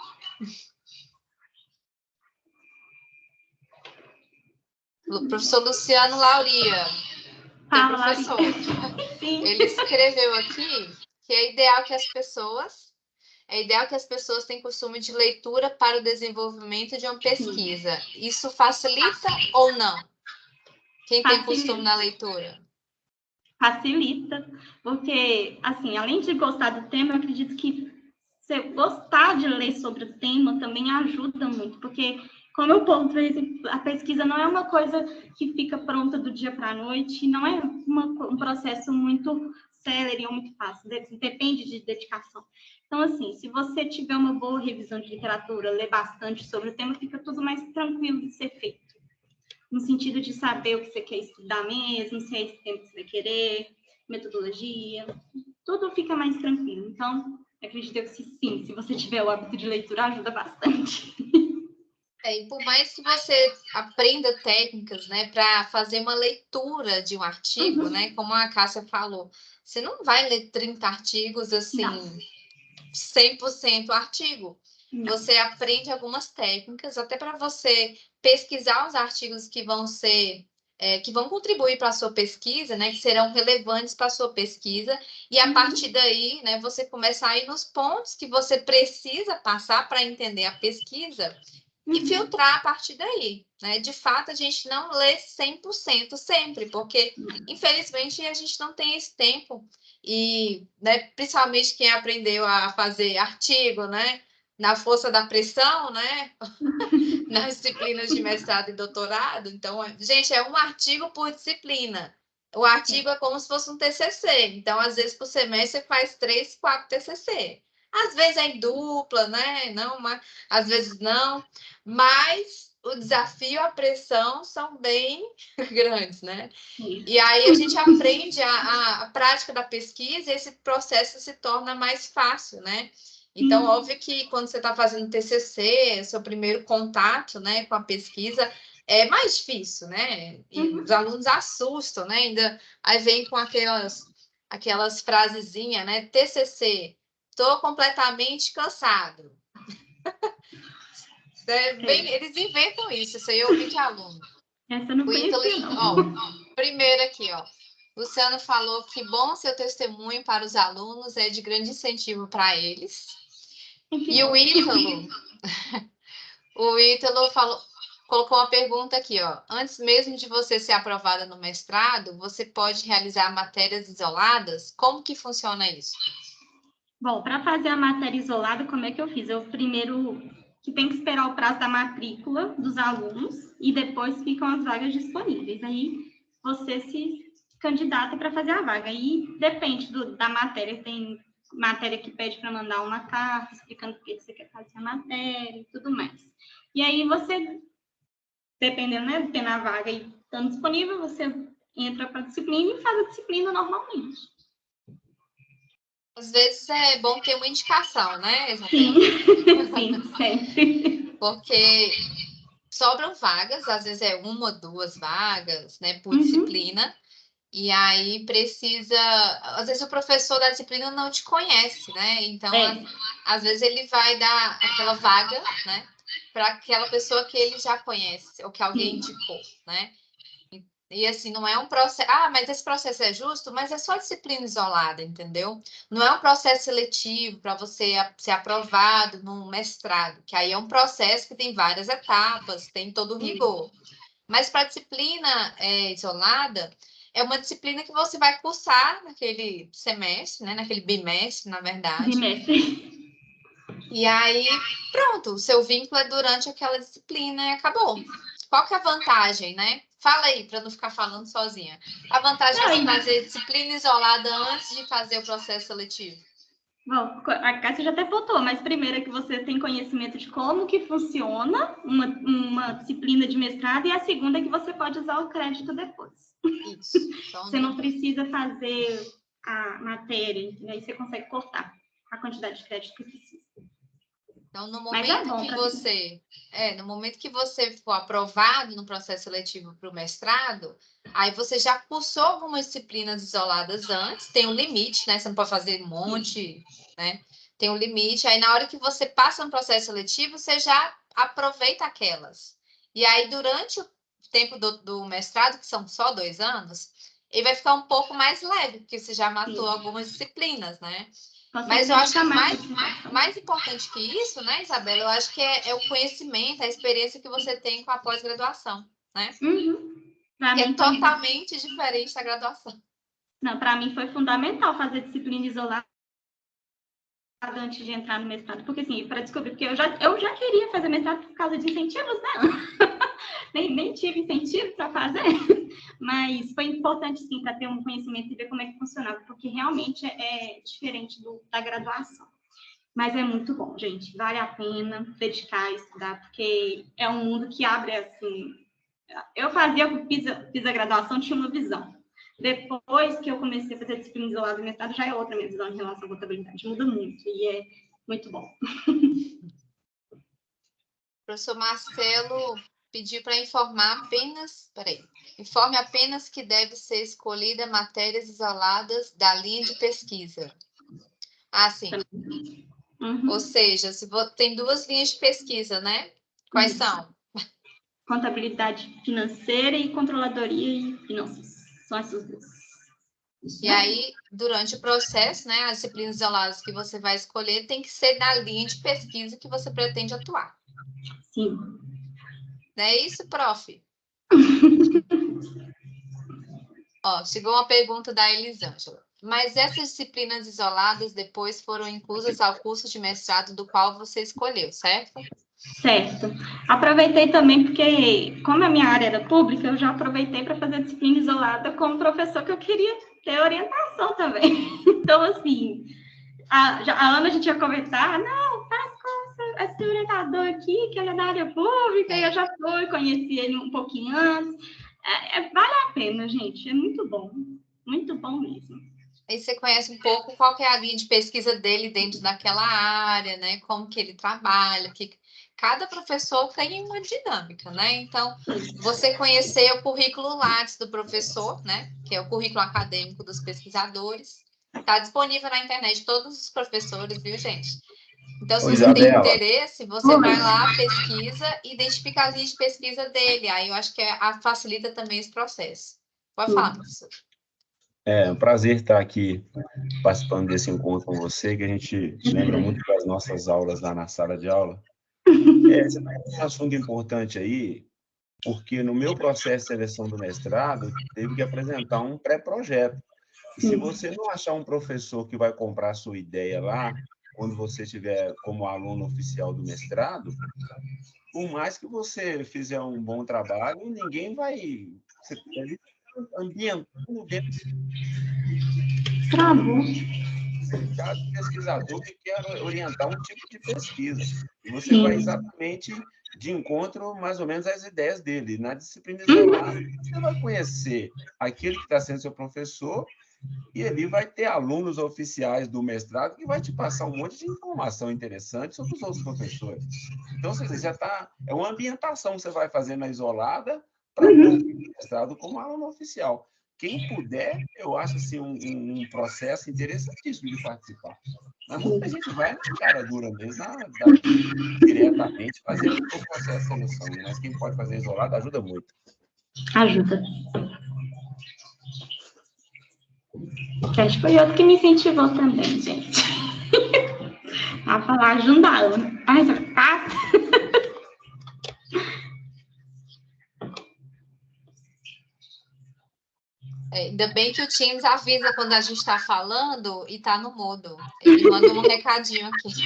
O professor Luciano Lauria, teu professor, ele escreveu aqui que é ideal que as pessoas tenham costume de leitura para o desenvolvimento de uma pesquisa. Isso facilita ou não? Quem tem costume na leitura? Facilita, porque, assim, além de gostar do tema, eu acredito que você gostar de ler sobre o tema também ajuda muito, porque, como eu ponto, a pesquisa não é uma coisa que fica pronta do dia para a noite, não é um processo muito célere ou muito fácil, depende de dedicação. Então, assim, se você tiver uma boa revisão de literatura, ler bastante sobre o tema, fica tudo mais tranquilo de ser feito. No sentido de saber o que você quer estudar mesmo, se é esse tempo que você vai querer, metodologia, tudo fica mais tranquilo. Então, acredito que sim, se você tiver o hábito de leitura, ajuda bastante. E por mais que você aprenda técnicas, né, para fazer uma leitura de um artigo, né, como a Cássia falou, você não vai ler 30 artigos assim, não. 100% artigo. Não. Você aprende algumas técnicas, até para você pesquisar os artigos que vão ser, que vão contribuir para a sua pesquisa, né, que serão relevantes para a sua pesquisa, e a partir daí, né, você começar a ir nos pontos que você precisa passar para entender a pesquisa, e filtrar a partir daí, né? De fato, a gente não lê 100% sempre, porque, infelizmente, a gente não tem esse tempo. E, né, principalmente quem aprendeu a fazer artigo, né? Na força da pressão, né? Nas disciplinas de mestrado e doutorado. Então, gente, é um artigo por disciplina. O artigo é como se fosse um TCC. Então, às vezes, por semestre, você faz 3, 4 TCC. Às vezes é em dupla, né? Não, mas, às vezes não. Mas o desafio e a pressão são bem grandes, né? E aí a gente aprende a prática da pesquisa e esse processo se torna mais fácil, né? Então, óbvio que quando você está fazendo TCC, seu primeiro contato, né, com a pesquisa, é mais difícil, né? E os alunos assustam, né? Ainda aí vem com aquelas frasezinhas, né? TCC, estou completamente cansado. Eles inventam isso aí eu ouvi de aluno. Essa eu não conhecia, não. Primeiro aqui, ó. Luciano falou que bom seu testemunho para os alunos é de grande incentivo para eles. E o Ítalo colocou uma pergunta aqui, ó. Antes mesmo de você ser aprovada no mestrado, você pode realizar matérias isoladas? Como que funciona isso? Bom, para fazer a matéria isolada, como é que eu fiz? Eu primeiro que tem que esperar o prazo da matrícula dos alunos e depois ficam as vagas disponíveis. Aí você se candidata para fazer a vaga. Aí depende da matéria. Tem matéria que pede para mandar uma carta explicando por que você quer fazer a matéria e tudo mais. E aí você, dependendo, né, tendo a vaga e estando disponível, você entra para a disciplina e faz a disciplina normalmente. Às vezes é bom ter uma indicação, né? Sim, sim, sempre. Porque sobram vagas, às vezes é 1 ou 2 vagas, né, por disciplina. E aí precisa... Às vezes o professor da disciplina não te conhece, né? Então, às vezes ele vai dar aquela vaga, né? Para aquela pessoa que ele já conhece, ou que alguém indicou, né? E assim, não é um processo... Ah, mas esse processo é justo? Mas é só disciplina isolada, entendeu? Não é um processo seletivo para você ser aprovado num mestrado, que aí é um processo que tem várias etapas, tem todo o rigor. Mas para disciplina isolada, é uma disciplina que você vai cursar naquele semestre, né? Naquele bimestre, na verdade. Bimestre. E aí, pronto, o seu vínculo é durante aquela disciplina e acabou. Qual que é a vantagem, né? Fala aí, para não ficar falando sozinha. A vantagem é você fazer disciplina isolada antes de fazer o processo seletivo. Bom, a Cássia já até botou, mas primeiro é que você tem conhecimento de como que funciona uma disciplina de mestrado, e a segunda é que você pode usar o crédito depois. Isso. Então, você não precisa fazer a matéria, e aí você consegue cortar a quantidade de crédito que precisa. Então, no momento que você for aprovado no processo seletivo para o mestrado, aí você já cursou algumas disciplinas isoladas antes, tem um limite, né? Você não pode fazer um monte, né? Tem um limite. Aí, na hora que você passa no processo seletivo, você já aproveita aquelas. E aí, durante o tempo do mestrado, que são só 2 anos, ele vai ficar um pouco mais leve, porque você já matou algumas disciplinas, né? Mas eu acho que mais importante que isso, né, Isabela? Eu acho que é o conhecimento, a experiência que você tem com a pós-graduação, né? Que é totalmente diferente da graduação. Não, para mim foi fundamental fazer disciplina isolada antes de entrar no mestrado, porque assim, para descobrir, porque eu já queria fazer mestrado por causa de incentivos, né? nem tive incentivo para fazer, mas foi importante sim para ter um conhecimento e ver como é que funcionava, porque realmente é diferente da graduação. Mas é muito bom, gente, vale a pena dedicar, estudar, porque é um mundo que abre assim. Eu fiz a graduação, tinha uma visão. Depois que eu comecei a fazer disciplina isolada no mestrado, já é outra minha visão em relação à contabilidade. Muda muito e é muito bom. O professor Marcelo pediu para informar apenas... Informe apenas que deve ser escolhida matérias isoladas da linha de pesquisa. Ah, sim. Ou seja, tem 2 linhas de pesquisa, né? Quais são? Contabilidade financeira e controladoria e finanças. São essas 2. E aí, durante o processo, as disciplinas isoladas que você vai escolher tem que ser na linha de pesquisa que você pretende atuar. Sim. Não é isso, prof? Ó, chegou uma pergunta da Elisângela. Mas essas disciplinas isoladas depois foram inclusas ao curso de mestrado do qual você escolheu, certo? Certo. Aproveitei também porque, como a minha área era pública, eu já aproveitei para fazer disciplina isolada com o professor que eu queria ter orientação também. Então, assim, a Ana a gente ia conversar, não, faz com esse orientador aqui, que ele é da área pública, e eu já fui, conheci ele um pouquinho antes. Vale a pena, gente, é muito bom mesmo. Aí você conhece um pouco qual que é a linha de pesquisa dele dentro daquela área, né? Como que ele trabalha, que cada professor tem uma dinâmica, né? Então, você conhecer o currículo Lattes do professor, né? Que é o currículo acadêmico dos pesquisadores. Está disponível na internet, todos os professores, viu, gente? Então, se você tem interesse, você vai lá, pesquisa e identifica a linha de pesquisa dele. Aí eu acho que facilita também esse processo. Pode falar, professor. É um prazer estar aqui participando desse encontro com você, que a gente lembra muito das nossas aulas lá na sala de aula. Você tem um assunto importante aí, porque no meu processo de seleção do mestrado, teve que apresentar um pré-projeto. E se você não achar um professor que vai comprar a sua ideia lá, quando você estiver como aluno oficial do mestrado, por mais que você fizer um bom trabalho, ninguém vai... Você ambientando dentro cada pesquisador que quer orientar um tipo de pesquisa. E você vai exatamente de encontro, mais ou menos, às ideias dele. Na disciplina isolada, você vai conhecer aquele que está sendo seu professor e ele vai ter alunos oficiais do mestrado que vai te passar um monte de informação interessante sobre os outros professores. Então, você já está... É uma ambientação que você vai fazer na isolada para o mestrado como aluno oficial. Quem puder, eu acho assim, um processo interessantíssimo de participar. Mas muita gente vai na cara dura mesmo, diretamente, fazer o processo de seleção. Mas quem pode fazer isolado ajuda muito. Ajuda. Acho que foi outro que me incentivou também, gente. A falar junto da Ana. Ai, essa casa. Ainda bem que o Teams avisa quando a gente está falando e está no mudo. Ele manda um recadinho aqui.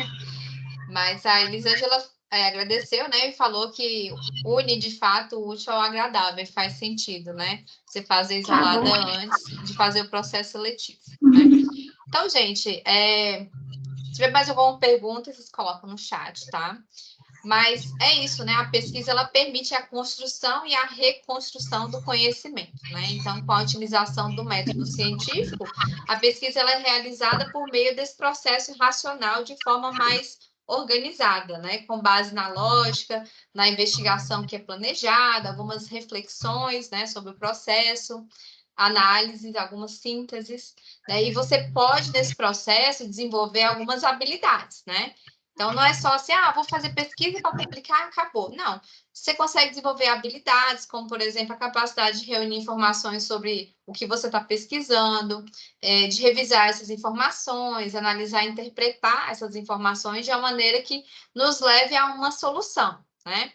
Mas a Elisângela agradeceu, né? E falou que une, de fato, o útil ao agradável. Faz sentido, né? Você fazer isolada antes de fazer o processo seletivo, né? Então, gente, se tiver mais alguma pergunta, vocês colocam no chat, tá? Mas é isso, né? A pesquisa, ela permite a construção e a reconstrução do conhecimento, né? Então, com a utilização do método científico, a pesquisa ela é realizada por meio desse processo racional de forma mais organizada, né? Com base na lógica, na investigação que é planejada, algumas reflexões, né, sobre o processo, análises, algumas sínteses, né? E você pode, nesse processo, desenvolver algumas habilidades, né? Então, não é só assim, vou fazer pesquisa para publicar e acabou. Não. Você consegue desenvolver habilidades, como, por exemplo, a capacidade de reunir informações sobre o que você está pesquisando, de revisar essas informações, analisar e interpretar essas informações de uma maneira que nos leve a uma solução, né?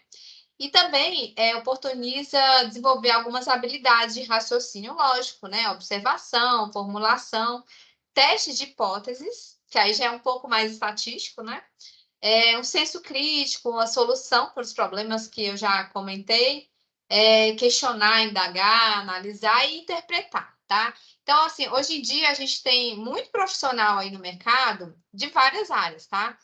E também oportuniza desenvolver algumas habilidades de raciocínio lógico, né? Observação, formulação, teste de hipóteses, que aí já é um pouco mais estatístico, né? Um senso crítico, a solução para os problemas que eu já comentei, questionar, indagar, analisar e interpretar, tá? Então, assim, hoje em dia a gente tem muito profissional aí no mercado de várias áreas, tá?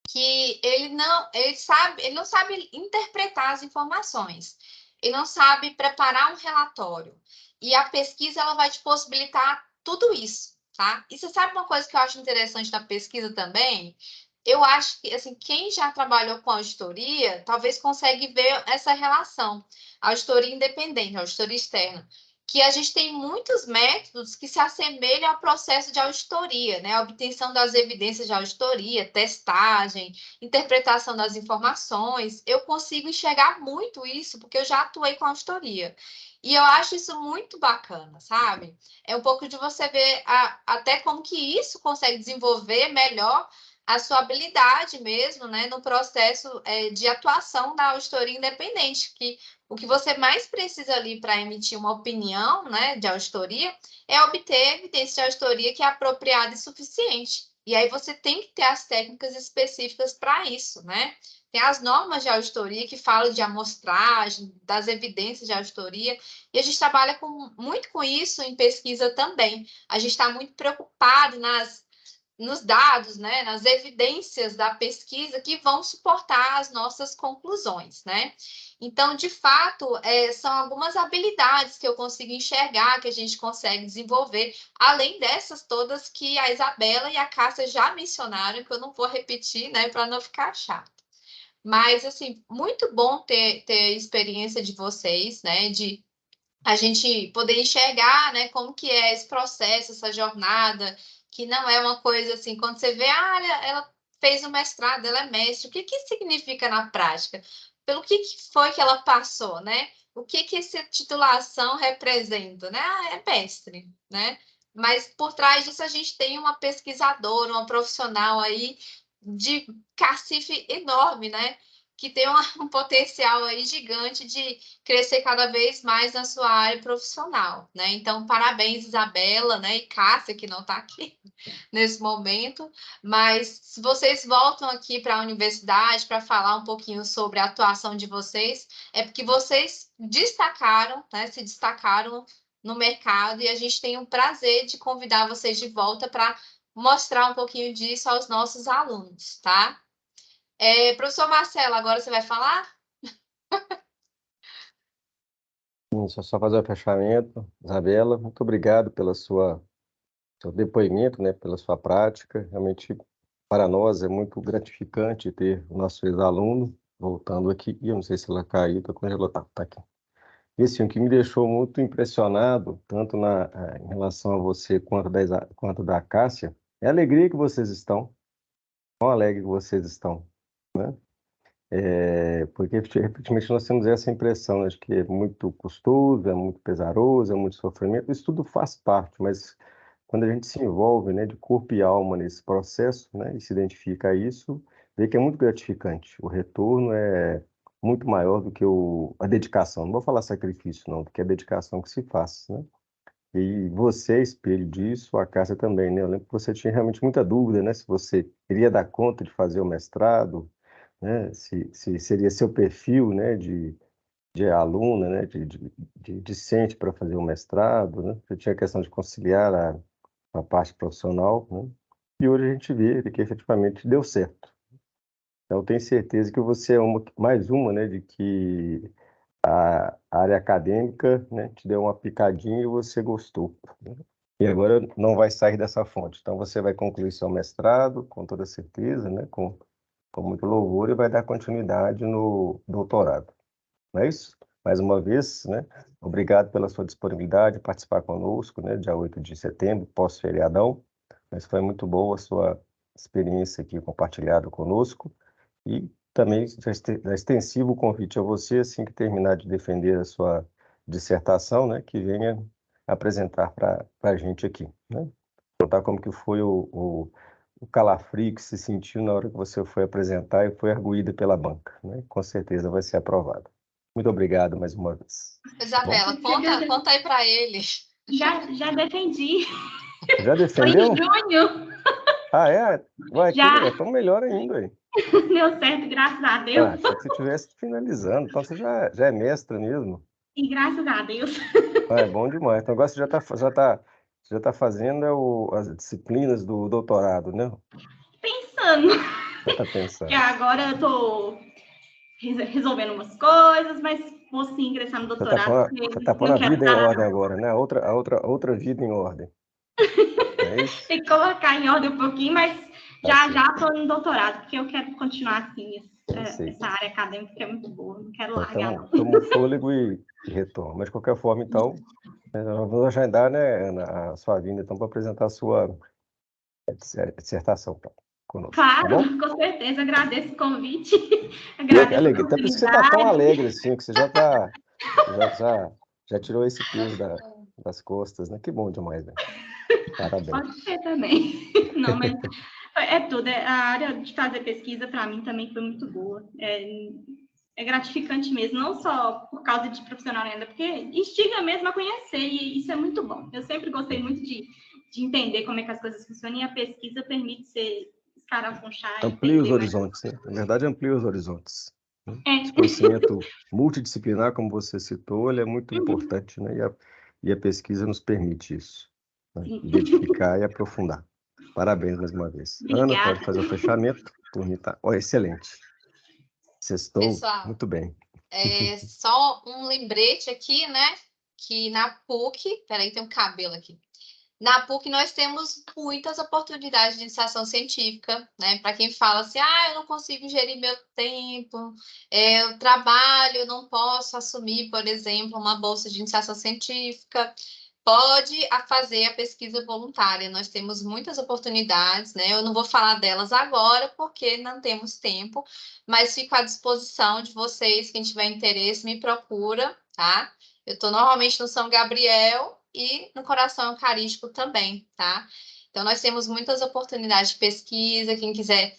Que ele não sabe interpretar as informações, ele não sabe preparar um relatório. E a pesquisa ela vai te possibilitar tudo isso, tá? E você sabe uma coisa que eu acho interessante na pesquisa também? Eu acho que, assim, quem já trabalhou com auditoria, talvez consegue ver essa relação. Auditoria independente, auditoria externa. Que a gente tem muitos métodos que se assemelham ao processo de auditoria, né? A obtenção das evidências de auditoria, testagem, interpretação das informações. Eu consigo enxergar muito isso, porque eu já atuei com auditoria. E eu acho isso muito bacana, sabe? É um pouco de você ver até como que isso consegue desenvolver melhor a sua habilidade mesmo, né, no processo de atuação da auditoria independente, que o que você mais precisa ali para emitir uma opinião, né, de auditoria é obter evidência de auditoria que é apropriada e suficiente. E aí você tem que ter as técnicas específicas para isso, né? Tem as normas de auditoria que falam de amostragem, das evidências de auditoria, e a gente trabalha muito com isso em pesquisa também. A gente está muito preocupado nos dados, né, nas evidências da pesquisa que vão suportar as nossas conclusões, né? Então, de fato, são algumas habilidades que eu consigo enxergar, que a gente consegue desenvolver, além dessas todas que a Isabela e a Cássia já mencionaram, que eu não vou repetir, né, para não ficar chato. Mas, assim, muito bom ter a experiência de vocês, né, de a gente poder enxergar, né, como que é esse processo, essa jornada, que não é uma coisa assim, quando você vê, ela fez o mestrado, ela é mestre, o que significa na prática? Pelo que foi que ela passou, né? O que essa titulação representa, né? É mestre, né? Mas por trás disso a gente tem uma pesquisadora, uma profissional aí de cacife enorme, né? Que tem um potencial aí gigante de crescer cada vez mais na sua área profissional, né? Então, parabéns, Isabela, né? E Cássia, que não está aqui nesse momento, mas se vocês voltam aqui para a universidade para falar um pouquinho sobre a atuação de vocês, é porque vocês destacaram, né? Se destacaram no mercado e a gente tem o prazer de convidar vocês de volta para mostrar um pouquinho disso aos nossos alunos, tá? Professor Marcelo, agora você vai falar? Deixa eu só fazer o fechamento. Isabela, muito obrigado pelo seu depoimento, né, pela sua prática. Realmente, para nós, é muito gratificante ter o nosso ex-aluno voltando aqui. E eu não sei se ela caiu, está congelada. Tá aqui. E assim, o que me deixou muito impressionado, tanto em relação a você quanto da Cássia, é a alegria que vocês estão. Quão alegre que vocês estão, né? Porque, efetivamente, nós temos essa impressão, né, de que é muito custoso, é muito pesaroso, é muito sofrimento. Isso tudo faz parte, mas quando a gente se envolve, né, de corpo e alma nesse processo, né, e se identifica a isso, vê que é muito gratificante. O retorno é muito maior do que a dedicação. Não vou falar sacrifício, não, porque é a dedicação que se faz, né? E você é espelho disso, a Cássia também, né? Eu lembro que você tinha realmente muita dúvida, né, se você queria dar conta de fazer o mestrado, né? Se seria seu perfil, né, de aluna, né, de discente para fazer o mestrado, né? Você tinha a questão de conciliar a parte profissional, né? E hoje a gente vê que efetivamente deu certo. Então, eu tenho certeza que você é mais uma, né, de que a área acadêmica, né, te deu uma picadinha e você gostou, né? E agora não vai sair dessa fonte. Então, você vai concluir seu mestrado, com toda certeza, né, com muito louvor, e vai dar continuidade no doutorado. Não é isso? Mais uma vez, né, obrigado pela sua disponibilidade de participar conosco, né, dia 8 de setembro, pós-feriadão. Mas foi muito boa a sua experiência aqui compartilhada conosco. E também já extensivo o convite a você, assim que terminar de defender a sua dissertação, né, que venha apresentar para a gente aqui, né? Contar como que foi o calafrio que se sentiu na hora que você foi apresentar e foi arguído pela banca, né? Com certeza vai ser aprovado. Muito obrigado mais uma vez. Isabela, conta aí para ele. Já defendi. Já defendeu? Foi em junho. Ah, é? Vai, Já. então melhor ainda aí. Deu certo, graças a Deus. Achei que você estivesse finalizando, então você já é mestra mesmo. E graças a Deus. É bom demais. Então agora você já tá fazendo as disciplinas do doutorado, né? Pensando. Já tá pensando. Que agora eu tô resolvendo umas coisas, mas vou sim ingressar no doutorado. Você tá pondo a vida em ordem agora, né? A outra vida em ordem. É isso? Tem que colocar em ordem um pouquinho, mas já estou no doutorado, porque eu quero continuar assim, essa área acadêmica que é muito boa, não quero largar. Então, toma um fôlego e retorna. Mas, de qualquer forma, então, nós vamos agendar, né, Ana, a sua vinda, então, para apresentar a sua dissertação conosco. Claro, tá com certeza, agradeço o convite. Agradeço alegre. Até por isso você está tão alegre, assim, que você já tirou esse peso das costas, né? Que bom demais, né? Parabéns. Pode ser também. Não, mas É tudo. A área de fazer pesquisa, para mim, também foi muito boa. É gratificante mesmo, não só por causa de profissional ainda, porque instiga mesmo a conhecer, e isso é muito bom. Eu sempre gostei muito de entender como é que as coisas funcionam, e a pesquisa permite você escarafunchar. Amplia os horizontes, né? Na verdade, amplia os horizontes. É. Esse conhecimento multidisciplinar, como você citou, ele é muito importante, né? E a pesquisa nos permite isso, né? Identificar e aprofundar. Parabéns mais uma vez. Obrigada. Ana, pode fazer o fechamento? Turma, tá. Ó, excelente. Sextou Pessoal, muito bem. Só um lembrete aqui, né? Que na PUC, peraí, tem um cabelo aqui. Na PUC nós temos muitas oportunidades de iniciação científica, né? Para quem fala assim, eu não consigo gerir meu tempo, eu trabalho, eu não posso assumir, por exemplo, uma bolsa de iniciação científica. Pode fazer a pesquisa voluntária. Nós temos muitas oportunidades, né? Eu não vou falar delas agora porque não temos tempo, mas fico à disposição de vocês. Quem tiver interesse, me procura, tá? Eu estou normalmente no São Gabriel e no Coração Eucarístico também, tá? Então, nós temos muitas oportunidades de pesquisa. Quem quiser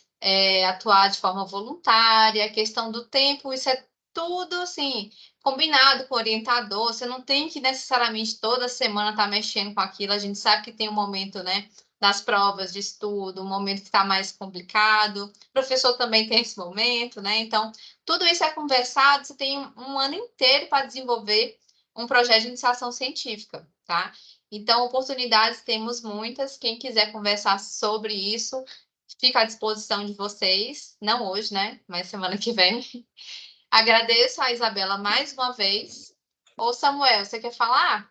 atuar de forma voluntária, a questão do tempo, isso é tudo, assim, combinado com o orientador. Você não tem que necessariamente toda semana estar mexendo com aquilo. A gente sabe que tem um momento, né, das provas de estudo, um momento que está mais complicado. O professor também tem esse momento, né? Então, tudo isso é conversado. Você tem um ano inteiro para desenvolver um projeto de iniciação científica, tá? Então, oportunidades temos muitas. Quem quiser conversar sobre isso, fica à disposição de vocês. Não hoje, né? Mas semana que vem. Agradeço a Isabela mais uma vez. Ô, Samuel, você quer falar?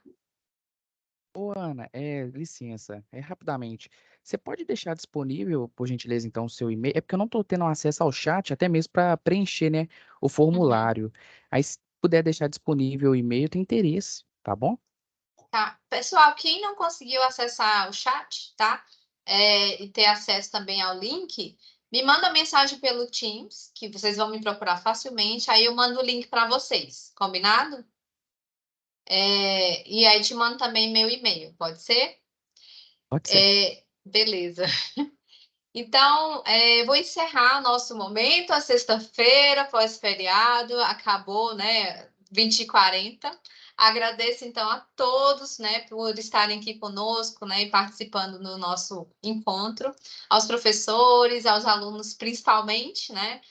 Ô, Ana, licença, rapidamente. Você pode deixar disponível, por gentileza, então, o seu e-mail? É porque eu não estou tendo acesso ao chat, até mesmo para preencher, né, o formulário. Aí, se puder deixar disponível o e-mail, tem interesse, tá bom? Tá. Pessoal, quem não conseguiu acessar o chat, tá? E ter acesso também ao link, me manda mensagem pelo Teams, que vocês vão me procurar facilmente. Aí eu mando o link para vocês, combinado? E aí te mando também meu e-mail, pode ser? Pode ser. Beleza. Então, vou encerrar o nosso momento, a sexta-feira, pós-feriado, acabou, né, 20h40. Agradeço, então, a todos, né, por estarem aqui conosco, né, e participando do nosso encontro, aos professores, aos alunos, principalmente, né,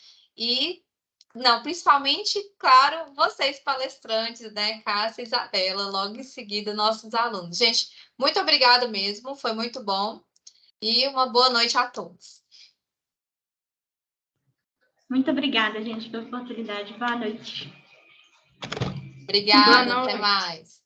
principalmente, claro, vocês palestrantes, né, Cássia e Isabela, logo em seguida, nossos alunos. Gente, muito obrigada mesmo, foi muito bom. E uma boa noite a todos. Muito obrigada, gente, pela oportunidade. Boa noite. Obrigada, Boa noite. até mais.